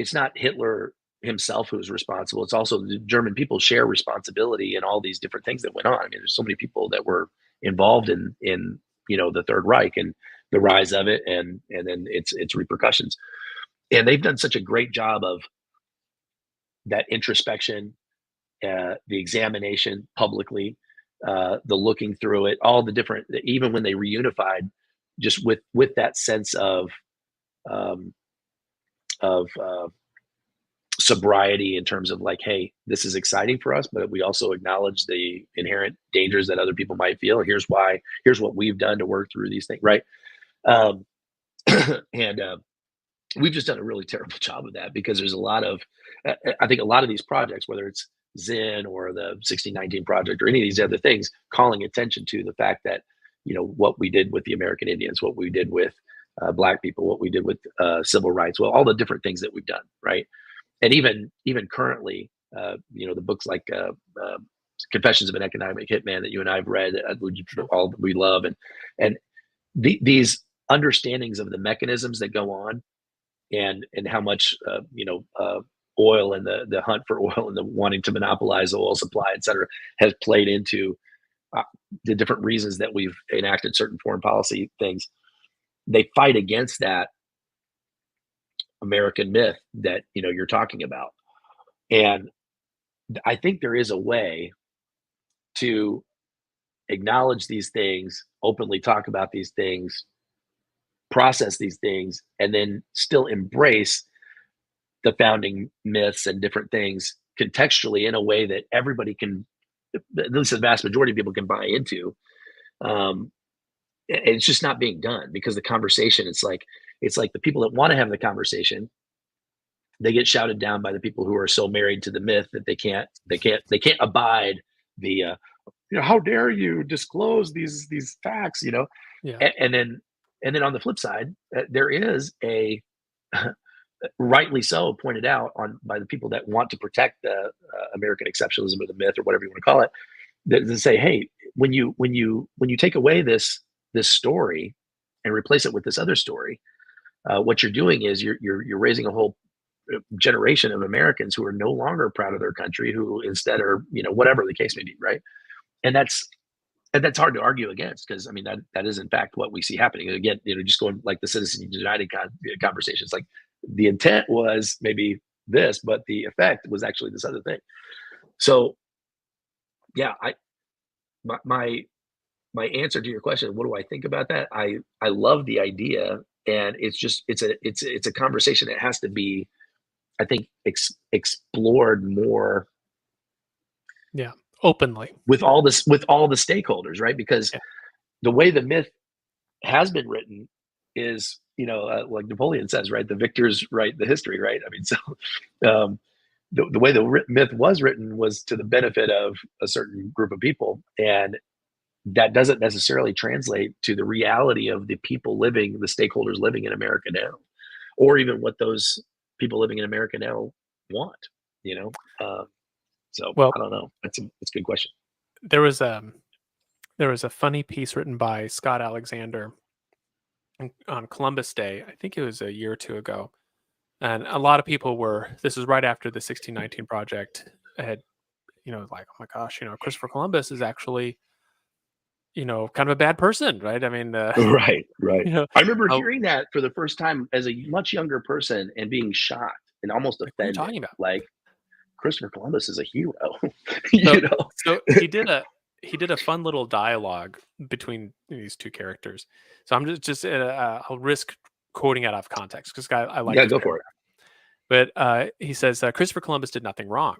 it's not Hitler himself who's responsible. It's also the German people share responsibility in all these different things that went on. I mean, there's so many people that were involved in the Third Reich and the rise of it, and then its repercussions. And they've done such a great job of that introspection, the examination publicly, the looking through it, all the different. Even when they reunified, just with that sense um, of sobriety in terms of like, hey, this is exciting for us, but we also acknowledge the inherent dangers that other people might feel. Here's why. Here's what we've done to work through these things, right? Um, and we've just done a really terrible job of that because there's a lot of, I think a lot of these projects, whether it's Zen or the 1619 project or any of these other things, calling attention to the fact that, what we did with the American Indians, what we did with Black people, what we did with civil rights, well, all the different things that we've done, right? And even currently, the books like Confessions of an Economic Hitman that you and I have read, Sure. all we love, and these understandings of the mechanisms that go on, and how much oil and the hunt for oil and the wanting to monopolize the oil supply, et cetera, has played into uh, the different reasons that we've enacted certain foreign policy things. They fight against that American myth that you're talking about, and I think there is a way to acknowledge these things, openly talk about these things, process these things, and then still embrace the founding myths and different things contextually in a way that everybody can, at least the vast majority of people can buy into. Um, it's just not being done because the conversation, it's like the people that want to have the conversation, they get shouted down by the people who are so married to the myth that they can't abide the how dare you disclose these facts, Yeah. and then on the flip side, there is a rightly so pointed out on by the people that want to protect the American exceptionalism or the myth or whatever you want to call it, that say, hey, when you take away this story and replace it with this other story, what you're doing is you're raising a whole generation of Americans who are no longer proud of their country, who instead are whatever the case may be, right? And that's hard to argue against because I mean that is in fact what we see happening. And again, just going like the Citizens United conversations, like the intent was maybe this, but the effect was actually this other thing. So yeah, my my answer to your question, what do I think about that? I love the idea, and it's a conversation that has to be, I think, explored more Yeah. Openly. with all the stakeholders, right? Because Yeah. the way the myth has been written is, like Napoleon says, right? The victors write the history, right? I mean, so um, the way the myth was written was to the benefit of a certain group of people, and that doesn't necessarily translate to the reality of the people living, the stakeholders living in America now, or even what those people living in America now want. you know? So Well, I don't know. That's a good question. there was there was a funny piece written by Scott Alexander on Columbus Day. I think it was a year or two ago, and a lot of people were. This was right after the 1619 project had, like, oh my gosh, Christopher Columbus is actually, kind of a bad person, right? I mean, Right, right. you know, I remember oh, hearing that for the first time as a much younger person and being shocked and almost like, what are you offended, talking about? like, Christopher Columbus is a hero, So you know? so he did a fun little dialogue between these two characters. So I'm I'll risk quoting it out of context because I like Yeah, this go for it. paragraph. But he says Christopher Columbus did nothing wrong,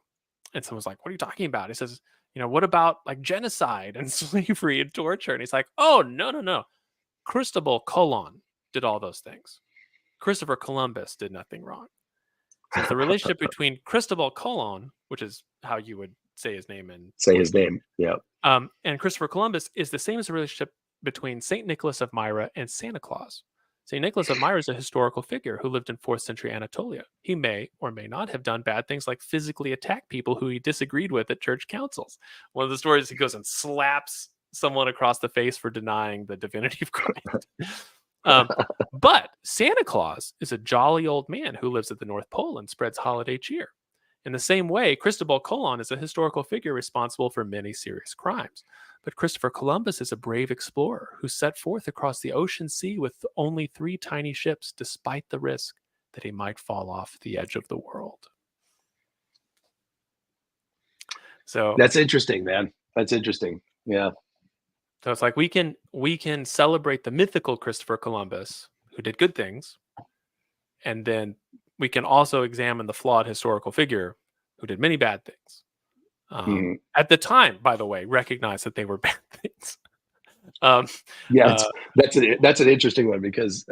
and someone's like, "What are you talking about?" He says, "What about like genocide and slavery and torture?" And he's like, "Oh, no, no, no. Cristobal Colon did all those things. Christopher Columbus did nothing wrong." Says the relationship between Cristobal Colon, which is how you would say his name in Say his Portuguese, name. Yeah. and Christopher Columbus is the same as the relationship between Saint Nicholas of Myra and Santa Claus. Saint Nicholas of Myra is a historical figure who lived in 4th century Anatolia. He may or may not have done bad things like physically attack people who he disagreed with at church councils. One of the stories, he goes and slaps someone across the face for denying the divinity of Christ. um, but Santa Claus is a jolly old man who lives at the North Pole and spreads holiday cheer. In the same way, Cristobal Colon is a historical figure responsible for many serious crimes. But Christopher Columbus is a brave explorer who set forth across the ocean sea with only 3 tiny ships, despite the risk that he might fall off the edge of the world. So, That's interesting, man. That's interesting. Yeah. so it's like we can celebrate the mythical Christopher Columbus who did good things, and then we can also examine the flawed historical figure who did many bad things. Mhm. At the time, by the way, recognize that they were bad things. Um, Yeah, uh, that's an interesting one because,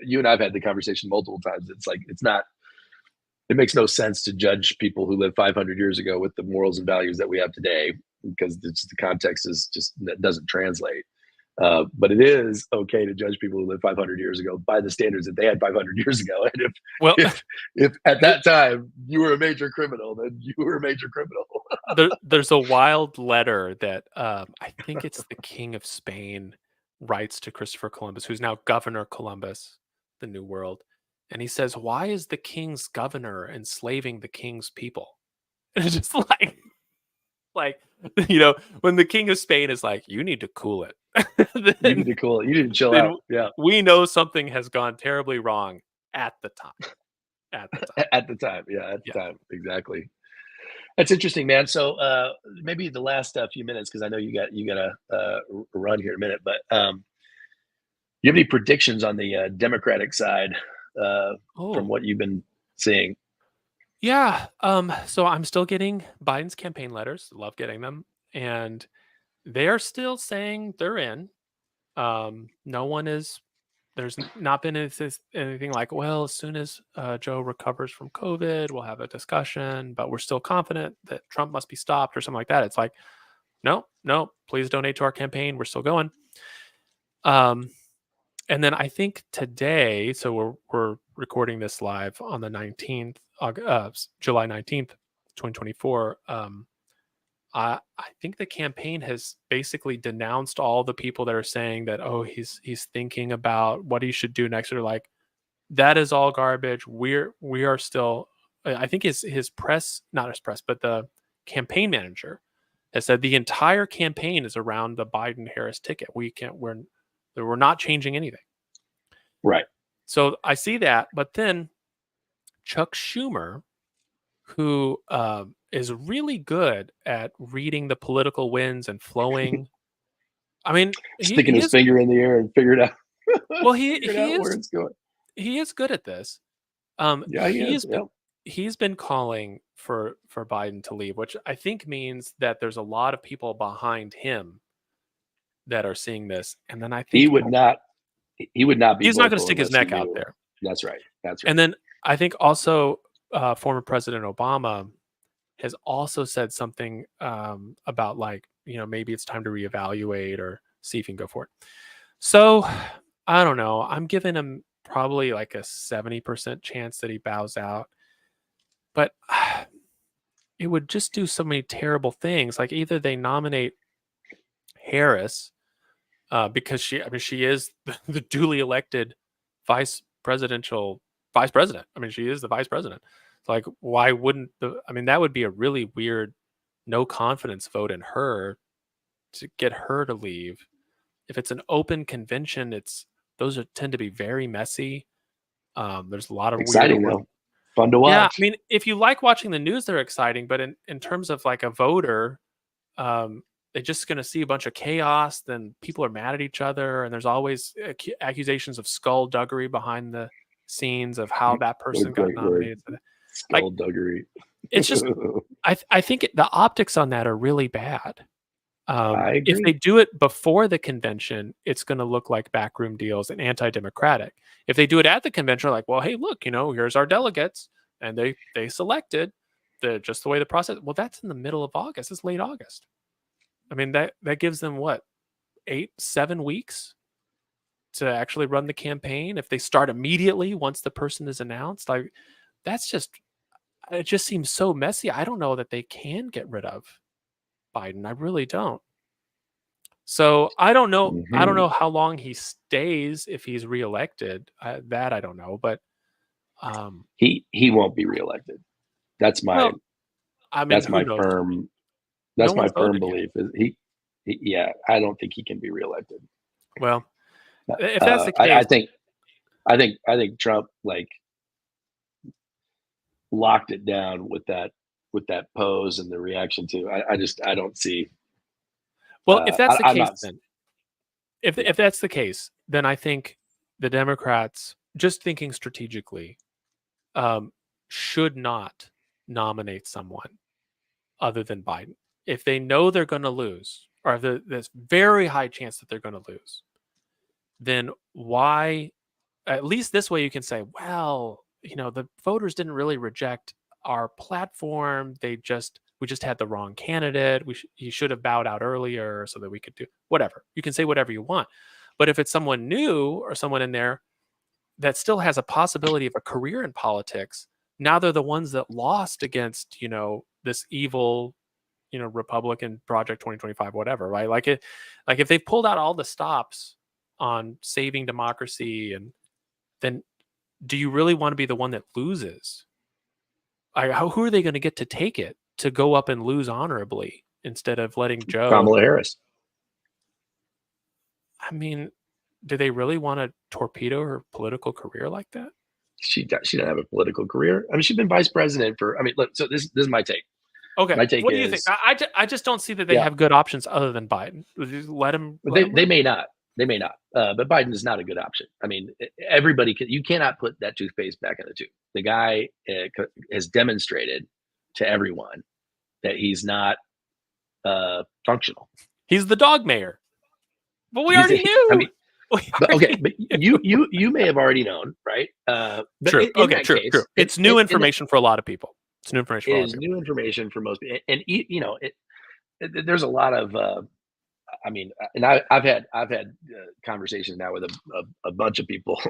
you and I've had the conversation multiple times. It's like, it makes no sense to judge people who lived 500 years ago with the morals and values that we have today because the context is just that doesn't translate. But it is okay to judge people who lived 500 years ago by the standards that they had 500 years ago. And well, if at th- that time you were a major criminal, then you were a major criminal. there's a wild letter that I think it's the King of Spain writes to Christopher Columbus, who's now Governor Columbus, the New World, and he says, "Why is the king's governor enslaving the king's people?" And it's just like when the King of Spain is like, "You need to cool it," You need then to cool it. You need to chill then out. Yeah, we know something has gone terribly wrong at the time. At the time, at the time. Yeah, at yeah. the time. Exactly. That's interesting, man. So maybe the last few minutes, because I know you got to run here in a minute, but you have any predictions on the Democratic side from Oh, what you've been seeing? yeah. So I'm still getting Biden's campaign letters. Love getting them. And they're still saying they're in. No one is not been anything like, well, as soon as Joe recovers from COVID, we'll have a discussion, but we're still confident that Trump must be stopped or something like that. It's like, no, no, please donate to our campaign. We're still going. Um, and then I think today, so we're recording this live on the 19th, July 19th, 2024. I think the campaign has basically denounced all the people that are saying that, oh, he's thinking about what he should do next. They're like, that is all garbage. We are still. I think his press, not his press, but the campaign manager has said the entire campaign is around the Biden Harris ticket. We're not changing anything. Right. So I see that, but then Chuck Schumer, who is really good at reading the political winds and flowing. I mean, he Sticking he his is finger in the air and figured out well, he figured he out where is it's going. he is good at this. Yeah, he is. Yep. He's been calling for Biden to leave, which I think means that there's a lot of people behind him that are seeing this, and then I He think would not he would not be he's not going to vocal stick his unless he neck out knew. there. That's right. That's And right. then I think also former President Obama has also said something about, like, maybe it's time to reevaluate or see if you can go for it. So I don't know. I'm giving him probably like a 70% chance that he bows out. But it would just do so many terrible things. Like either they nominate Harris because she is the duly elected vice presidential vice president. I mean, she is the vice president. It's like, why wouldn't that would be a really weird no confidence vote in her to get her to leave. If it's an open convention, tend to be very messy. There's a lot of weird Exciting org. though, fun to Yeah, I watch. mean, if you like watching the news, they're exciting, but in terms of like a voter, um, they're just going to see a bunch of chaos. Then people are mad at each other, and there's always accusations of skullduggery behind the scenes of how that What a person got great word, nominated. Like, skullduggery. it's just, I think the optics on that are really bad. I If they agree. do it before the convention, it's going to look like backroom deals and anti-democratic. If they do it at the convention, like, well, hey, look, here's our delegates, and they selected just the way the process. Well, that's in the middle of August. It's late August. I mean, that gives them what, 7 weeks to actually run the campaign. If they start immediately once the person is announced, like that's just it just seems so messy. I don't know that they can get rid of Biden. I really don't. So I don't know. I don't Hmm. know how long he stays if he's reelected. That I don't know. But um, He won't be reelected. That's my well, I mean, that's who my knows? firm No that's my one's firm voted yet. belief. Is yeah, I don't think he can be reelected. Well, if that's the I case, think Trump like locked it down with that pose and the reaction to. I don't see. well, if that's the I'm case, not. then if Yeah, if that's the case, then I think the Democrats, just thinking strategically, um, should not nominate someone other than Biden. If they know they're going to lose, or there's very high chance that they're going to lose, then why? At least this way, you can say, well, the voters didn't really reject our platform. We just had the wrong candidate. He should have bowed out earlier so that we could do whatever. You can say whatever you want, but if it's someone new or someone in there that still has a possibility of a career in politics, now they're the ones that lost against this evil Republican Project 2025, whatever, right? Like if they've pulled out all the stops on saving democracy, and then do you really want to be the one that loses? Who are they going to get to take it to go up and lose honorably instead of letting Joe? Kamala Harris. I mean, do they really want to torpedo her political career like that? She doesn't have a political career. I mean, she's been vice president for. I mean, look. So this is my take. Okay, My take what do you think? is, I just don't see that they yeah, have good options other than Biden. Just let him but let him they run. may not. They may not. But Biden is not a good option. I mean, everybody can. You cannot put that toothpaste back in the tube. The guy has demonstrated to everyone that he's not functional. He's the dog mayor, but we He's. already I knew. mean, We but okay, already but knew. you may have already known, right? But True. in Okay. that True. True. case, It's new information for a lot of people. It's new information it for a lot of is people. new information for most people, and there's a lot of. I mean, and I've had conversations now with a bunch of people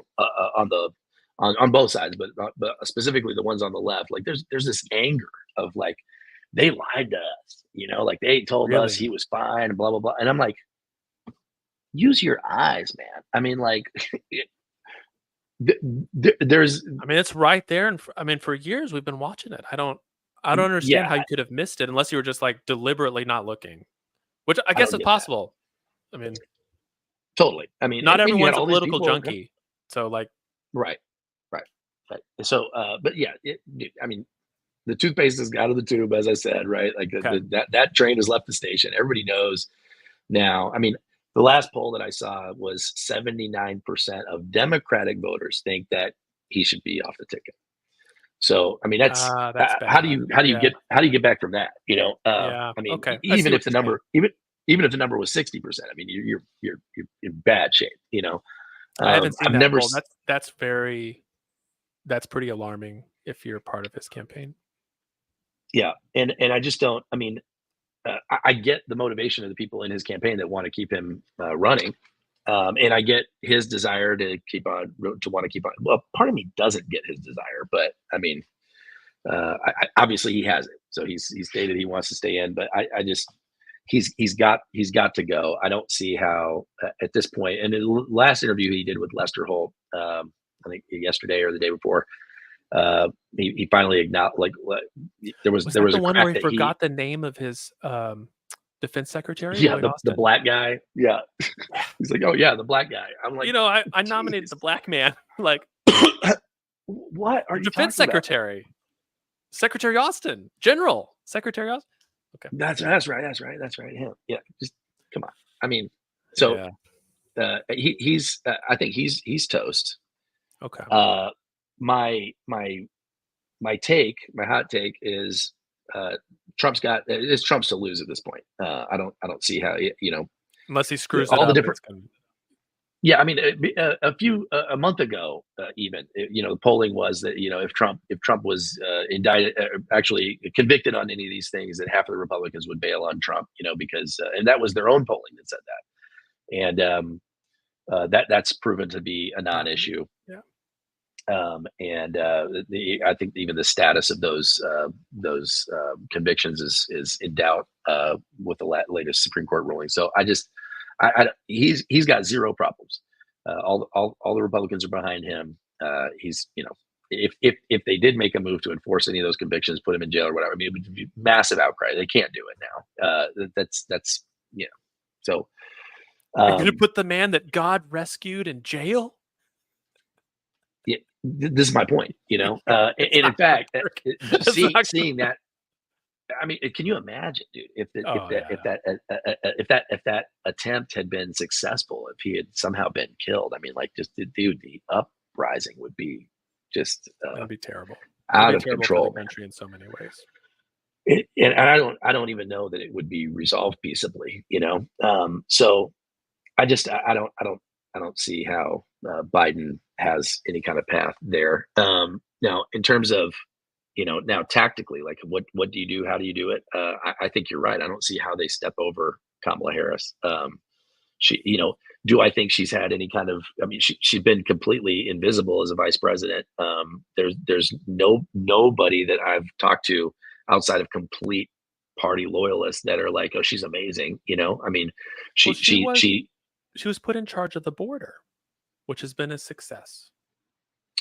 on the on both sides, but specifically the ones on the left. Like there's this anger of like they lied to us, like they told us he Really. was fine and blah blah blah, and I'm like, use your eyes, man. I mean, like there's I mean, it's right there, and I mean, for years we've been watching it. I don't understand yeah, how you could have missed it unless you were just like deliberately not looking, which I I guess don't is get that possible. I mean, totally. I mean, not and you had everyone's a all these political people, junkie, so like, right, right, right. So, but yeah, dude, I mean, the toothpaste is out of the tube, as I said, right? Like okay, that train has left the station. Everybody knows now. I mean, the last poll that I saw was 79% of Democratic voters think that he should be off the ticket. So, I mean, that's how do bad. you Yeah, get back from that? yeah. I mean, Okay, I see even what if the you're saying. number even if the number was 60%, I mean, you're in bad shape. I haven't seen I've that never poll. That's pretty alarming if you're part of his campaign. yeah, and I just don't. I mean, I get the motivation of the people in his campaign that want to keep him running, and I get his desire to want to keep on. Well, part of me doesn't get his desire, but I mean, obviously he has it. So he stated he wants to stay in, but I just he's got to go. I don't see how at this point. And in the last interview he did with Lester Holt, I think yesterday or the day before, he finally acknowledged there was Was there that was the a one where crack he that he forgot the name of his defense secretary, yeah Lloyd the Austin? black guy yeah he's like, oh yeah, the black guy. I'm like, I nominated geez. the black man, like What are the you defense talking about? secretary, Secretary Austin, General Secretary Austin. Okay. That's right. Him. Yeah, just come on. I mean, so Yeah. he's I think he's toast. Okay. Uh, my hot take is Trump's to lose at this point. I don't see how Unless he screws it all the up, different. it's gonna. Yeah, I mean, a month ago, even the polling was that if Trump was indicted, actually convicted on any of these things, that half of the Republicans would bail on Trump, because and that was their own polling that said that, and that's proven to be a Not to be. non-issue. Yeah. And I think even the status of those convictions is in doubt with the latest Supreme Court ruling. So he's got zero problems. All the Republicans are behind him. He's if they did make a move to enforce any of those convictions, put him in jail or whatever, I mean, it would be massive outcry. They can't do it now. That's so. You're gonna put the man that God rescued in jail? Yeah, this is my point, and It's in not gonna fact, work. It's not gonna seeing work. that, I mean, can you imagine, dude, Oh yeah. if that attempt had been successful, if he had somehow been killed, I mean, like, just dude, the uprising would be just That'd be terrible. That'd out be of terrible for the control, man. country in so many ways. And I don't even know that it would be resolved peaceably, So I don't see how Biden has any kind of path there. Now, in terms of now tactically, like what do you do? How do you do it? I think you're right. I don't see how they step over Kamala Harris. She, do I think she's had any kind of? I mean, she's been completely invisible as a vice president. There's nobody that I've talked to outside of complete party loyalists that are like, oh, she's amazing. I mean, Well, she she she she was put in charge of the border, which has been a success.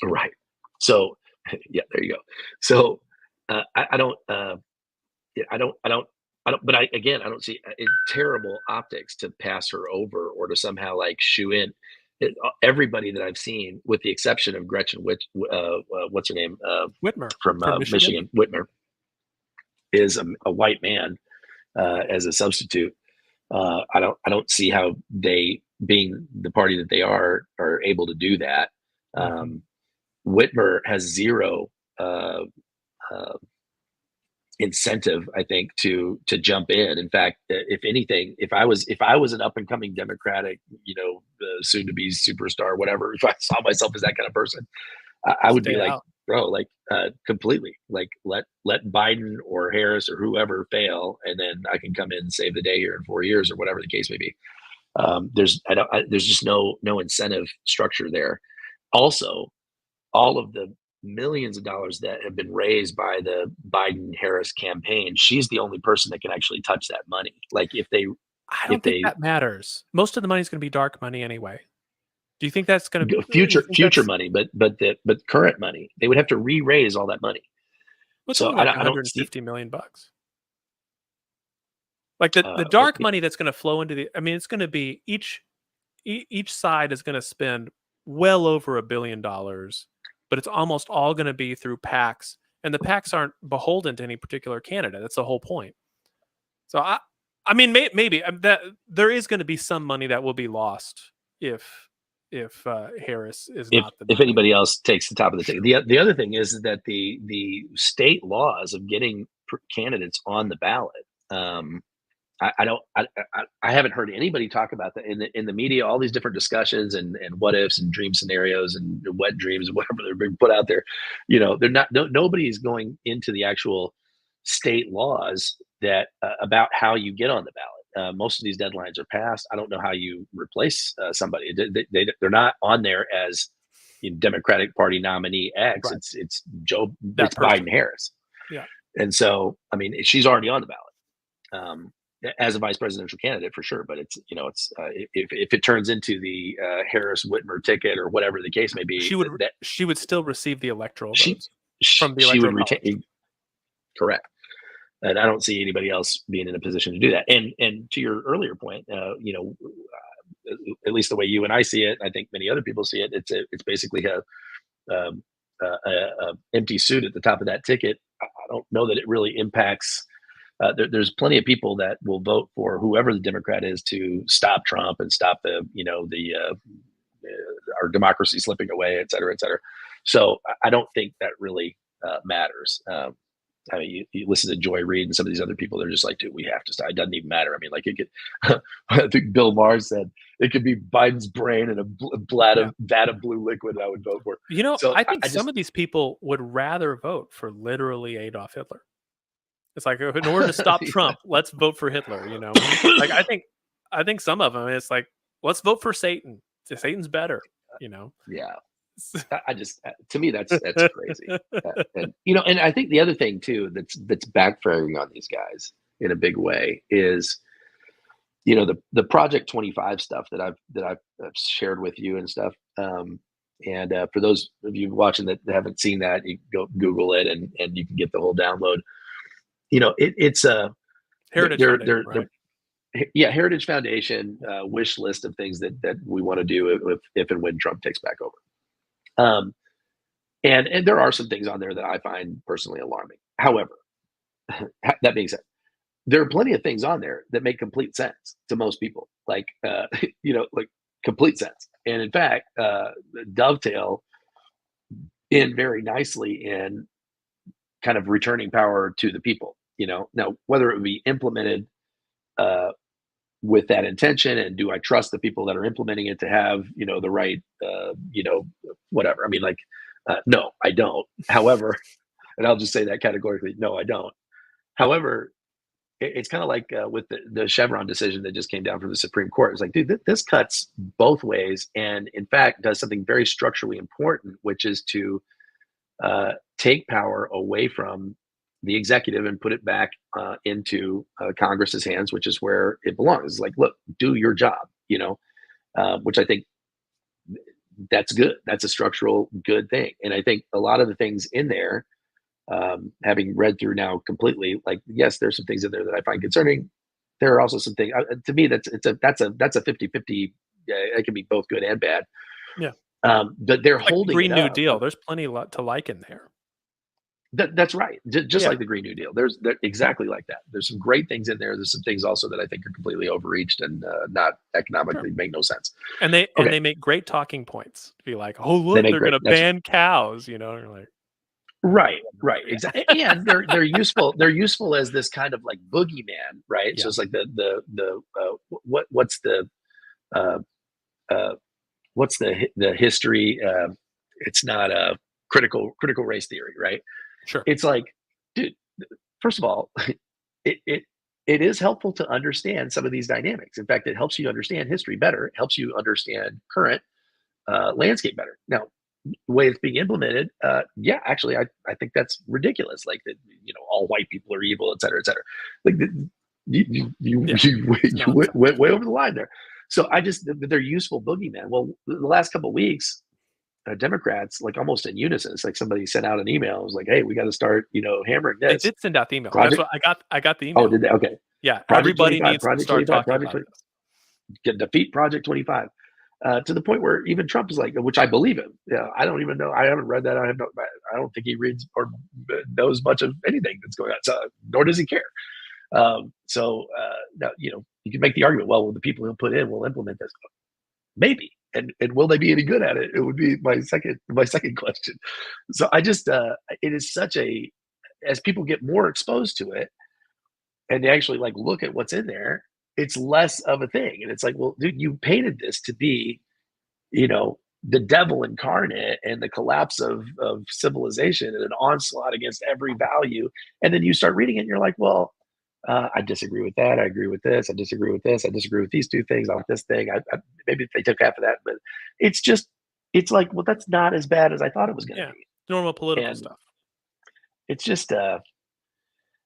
right. So yeah, there you go. So I don't. Yeah, I don't. But I don't see terrible optics to pass her over or to somehow like shoe in. Everybody that I've seen, with the exception of Gretchen, what's her name, Whitmer from from Michigan. Michigan, Whitmer, is a white man as a substitute. I don't see how they, being the party that they are able to do that. Mm-hmm. Whitmer has zero uh, uh, incentive, I think, to jump in. In fact, if anything, if I was an up and coming Democratic, soon to be superstar, whatever, if I saw myself as that kind of person, I would be Stay like, out. bro, like completely, like let Biden or Harris or whoever fail, and then I can come in and save the day here in 4 years or whatever the case may be. There's just no incentive structure there. Also, all of the millions of dollars that have been raised by the Biden Harris campaign, she's the only person that can actually touch that money. Like I if don't think they that matters. Most of the money is going to be dark money anyway. Do you think that's going to? You think future that's? money, but current money, they would have to re-raise all that money. Well, it's So only I like don't, I don't see 150 million bucks. Like the dark money that's going to flow into the. I mean, it's going to be each side is going to spend well over $1 billion, but it's almost all going to be through PACs, and the PACs aren't beholden to any particular candidate. That's the whole point. So I mean, maybe that there is going to be some money that will be lost if Harris is if not the if nominee. anybody else takes the top of the ticket. The other thing is that the state laws of getting candidates on the ballot. I don't. I haven't heard anybody talk about that in the media. All these different discussions and what ifs and dream scenarios and wet dreams and whatever they're being put out there. They're not. Nobody's going into the actual state laws that about how you get on the ballot. Most of these deadlines are passed. I don't know how you replace somebody. They're not on there as Democratic Party nominee X. Right. It's Joe. That It's Biden person. Harris. Yeah. And so, I mean, she's already on the ballot as a vice presidential candidate for sure. But it's it's if it turns into the Harris Whitmer ticket or whatever the case may be, that she would still receive the electoral she votes from the she would electoral college. retain. Correct. And I don't see anybody else being in a position to do that. And to your earlier point, at least the way you and I see it, I think many other people see it. It's basically um, a empty suit at the top of that ticket. I don't know that it really impacts. There's plenty of people that will vote for whoever the Democrat is to stop Trump and stop our democracy slipping away, et cetera, et cetera. So I don't think that really matters. I mean, you listen to Joy Reid and some of these other people, they're just like, dude, we have to stop. It doesn't even matter. I mean, like it could, I think Bill Maher said it could be Biden's brain and a vat of blue liquid I would vote for. So I think I some just, of these people would rather vote for literally Adolf Hitler. It's like, in order to stop Trump, let's vote for Hitler, Like, I think some of them, it's like, let's vote for Satan. Satan's better, yeah. I just, to me, that's crazy. And I think the other thing too that's backfiring on these guys in a big way is the Project 25 stuff that I've shared with you and stuff. And for those of you watching that haven't seen that, you go Google it and you can get the whole download. It's a Heritage Foundation, right? Yeah, Heritage Foundation wish list of things that we want to do if and when Trump takes back over. And there are some things on there that I find personally alarming. However, that being said, there are plenty of things on there that make complete sense to most people, like like complete sense, and in fact, dovetail in very nicely in kind of returning power to the people. Now whether it would be implemented uh, with that intention, and do I trust the people that are implementing it to have the right whatever. I mean, like, no, I don't. However, and I'll just say that categorically, no, I don't. However, it's kind of like with the Chevron decision that just came down from the Supreme Court. It's like, dude, this cuts both ways, and in fact does something very structurally important, which is to take power away from the executive and put it back into Congress's hands, which is where it belongs. It's like, look, do your job, which I think that's good. That's a structural good thing. And I think a lot of the things in there, having read through now completely, like, yes, there's some things in there that I find concerning. There are also some things to me that's a 50-50. It can be both good and bad. Yeah. But they're It's like the holding Green it New up. Deal. There's plenty to like in there. That's right. Just Yeah. like the Green New Deal. There's exactly like that. There's some great things in there. There's some things also that I think are completely overreached and not economically make no sense. And they make great talking points to be like, oh, They look, make they're great. going to ban cows, You're like, Right, Yeah. exactly. And they're useful. They're useful as this kind of like boogeyman, right? Yeah. So it's like what's the uh, uh, the history? It's not a critical race theory, right? Sure. It's like, dude, first of all, it it is helpful to understand some of these dynamics. In fact, it helps you understand history better. It helps you understand current landscape better. Now, the way it's being implemented, yeah, actually, I think that's ridiculous. Like that, all white people are evil, et cetera, et cetera. Like you went way over the line there. So they're useful boogeyman. Well, the last couple of weeks, Democrats, like almost in unison, it's like somebody sent out an email. It was like, hey, we got to start, hammering They this. did send out the email. That's Project. what I got the email. Oh, did they? Okay. Yeah, Project everybody 25, needs to Project start 25, talking Project about 20, this. defeat Project 25. To the point where even Trump is like, which I believe him. Yeah, I don't even know. I haven't read that. I don't think he reads or knows much of anything that's going on. So, nor does he care. Now, you can make the argument. Well, the people he'll put in will implement this. Maybe, and will they be any good at it? It would be my second question. So I just it is such a, as people get more exposed to it and they actually like look at what's in there, it's less of a thing. And it's like, well, dude, you painted this to be, the devil incarnate and the collapse of civilization and an onslaught against every value. And then you start reading it and you're like, well, I disagree with that. I agree with this. I disagree with this. I disagree with these two things. I like this thing. Maybe if they took half of that, but it's like, well, that's not as bad as I thought it was going to Yeah, be. normal political And stuff. it's just,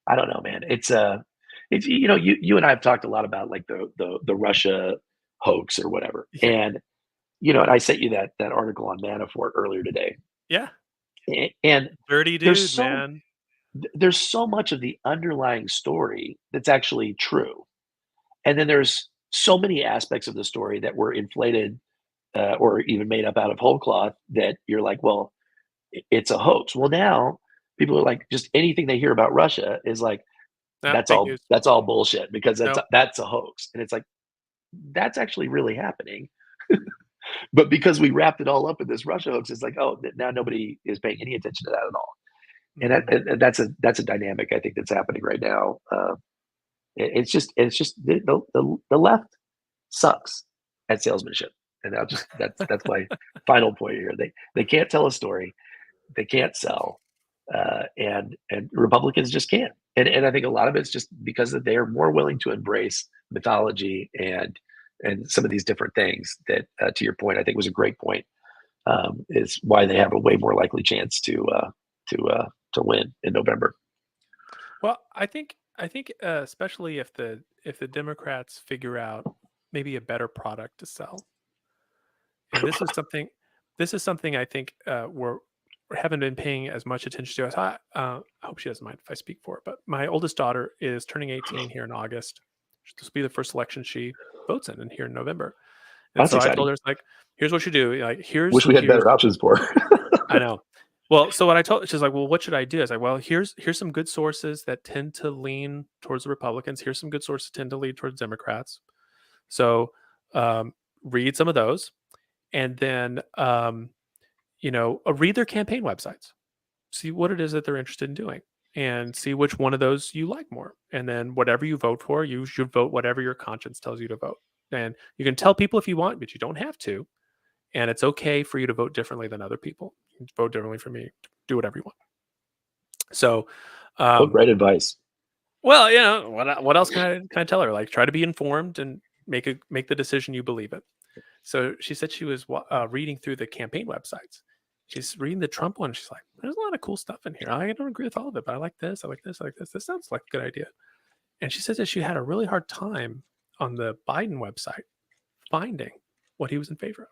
I don't know, man. It's you and I have talked a lot about like the Russia hoax or whatever, Yeah. and and I sent you that article on Manafort earlier today, Yeah. and Dirty there's dude, so man. there's so much of the underlying story that's actually true, and then there's so many aspects of the story that were inflated or even made up out of whole cloth that you're like, well, it's a hoax. Well, now people are like, just anything they hear about Russia is like, Ah, fake news. that's all bullshit because No. that's a hoax, and it's like that's actually really happening. But because we wrapped it all up in this Russia hoax, it's like, oh, now nobody is paying any attention to that at all. And, Mhm. that's a dynamic I think that's happening right now. It's just the left sucks at salesmanship, and that's my final point here. They can't tell a story, they can't sell, and Republicans just can't. And I think a lot of it's just because that they are more willing to embrace mythology and some of these different things that, to your point, I think was a great point. Is why they have a way more likely chance to win in November. Well, I think, especially if the Democrats figure out maybe a better product to sell, and this is something I think, we haven't been paying as much attention to as I hope she doesn't mind if I speak for her, but my oldest daughter is turning 18 here in August. This will be the first election she votes in here in November, and That's so I exciting. told her, it's like, "Here's what you do, like, Wish we had here's." better options for. I know. Well, so what I told she's like, "Well, what should I do?" I was like, "Well, here's some good sources that tend to lean towards the Republicans. Here's some good sources that tend to lean towards Democrats. So, um, read some of those, and then, read their campaign websites. See what it is that they're interested in doing, and see which one of those you like more. And then whatever you vote for, you should vote whatever your conscience tells you to vote. And you can tell people if you want, but you don't have to. And it's okay for you to vote differently than other people. You can vote differently for me. Do whatever you want." So, What um, great advice. well, what else can I tell her? Like, try to be informed and make the decision you believe in. So she said she was reading through the campaign websites. She's reading the Trump one. She's like, "There's a lot of cool stuff in here. I don't agree with all of it, but I like this. I like this. I like this. This sounds like a good idea." And she said that she had a really hard time on the Biden website finding what he was in favor of.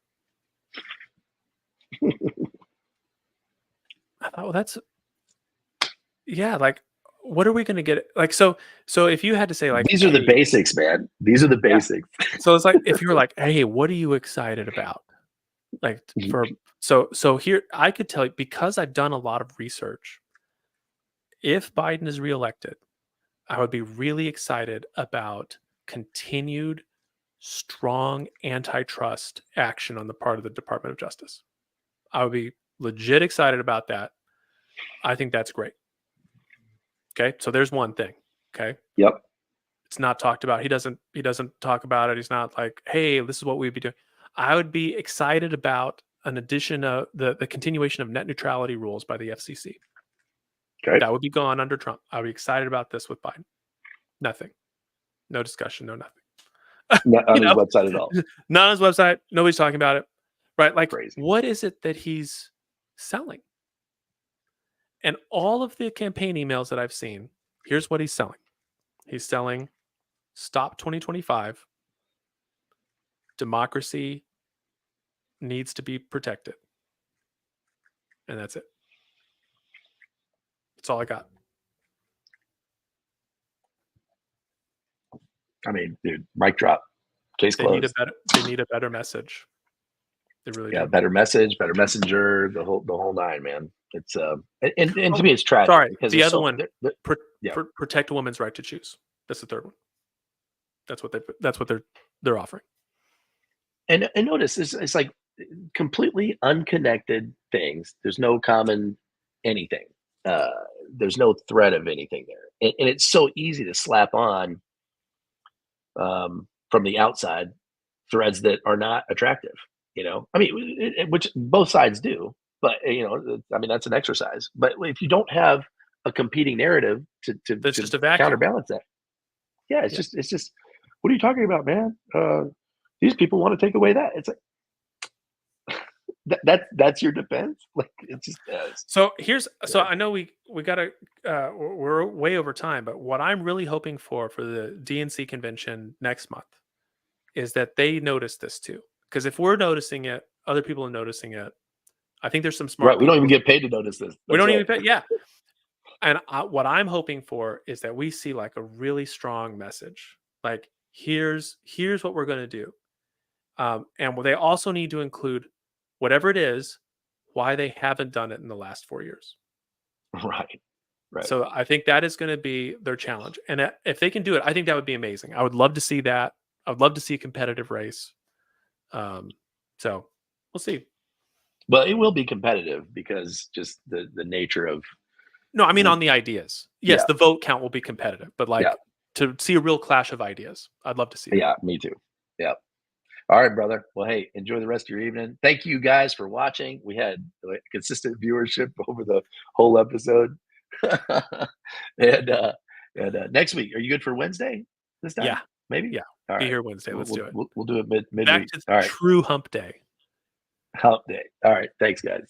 I thought, well, that's yeah. Like, what are we going to get? Like, so if you had to say, like, These are the "Hey," basics, man. These are the yeah. basics. So it's like if you're like, "Hey, what are you excited about?" Like for so here I could tell you, because I've done a lot of research. If Biden is reelected, I would be really excited about continued strong antitrust action on the part of the Department of Justice. I would be legit excited about that. I think that's great. Okay, so there's one thing. Okay, Yep. it's not talked about. He doesn't talk about it. He's not like, "Hey, this is what we'd be doing." I would be excited about an addition of the continuation of net neutrality rules by the FCC. Okay. That would be gone under Trump. I would be excited about this with Biden. Nothing. No discussion, no nothing. Not You on his know? website at all. Not on his website, nobody's talking about it, right? Like, Crazy. what is it that he's selling? And all of the campaign emails that I've seen, here's what he's selling. He's selling "Stop 2025, democracy needs to be protected." And that's it. That's all I got. I mean, dude, mic drop. Case closed. They need a better message. They really Yeah, do. better message, better messenger, the whole nine, man. It's and to Oh, me it's tragic sorry. because The there's other so one, pro yeah. protect a woman's right to choose. That's the third one. That's what they're offering. And notice it's like completely unconnected things. There's no common anything. Uh, there's no thread of anything there, and it's so easy to slap on from the outside threads that are not attractive. I mean, which both sides do, but I mean that's an exercise. But if you don't have a competing narrative There's to just a vacuum. counterbalance that, yeah, Yeah. it's just what are you talking about, man? These people want to take away that. It's like that's your defense? Like, it just So yeah. I know we got to we're way over time, but what I'm really hoping for the DNC convention next month is that they notice this too. Because if we're noticing it, other people are noticing it. I think there's some smart Right, we don't even people. get paid to notice this. We That's don't right. even pay, yeah. And what I'm hoping for is that we see like a really strong message. Like here's what we're going to do. And they also need to include whatever it is, why they haven't done it in the last 4 years. Right, right. So I think that is going to be their challenge. And if they can do it, I think that would be amazing. I would love to see that. I would love to see a competitive race. Um, so we'll see. Well, it will be competitive because just the nature of No, I mean w on the ideas. Yes, yeah, the vote count will be competitive, but yeah, like to see a real clash of ideas, I'd love to see that. yeah, me too. Yeah. Alright, brother. Well, hey, enjoy the rest of your evening. Thank you guys for watching. We had, like, consistent viewership over the whole episode. And, next week, are you good for Wednesday this Yeah, time? Maybe? yeah. Be Alright. here Wednesday. We'll Let's we'll do it. we'll we'll do it Back midweek. to Alright. true hump day. Hump day. Alright. Thanks, guys.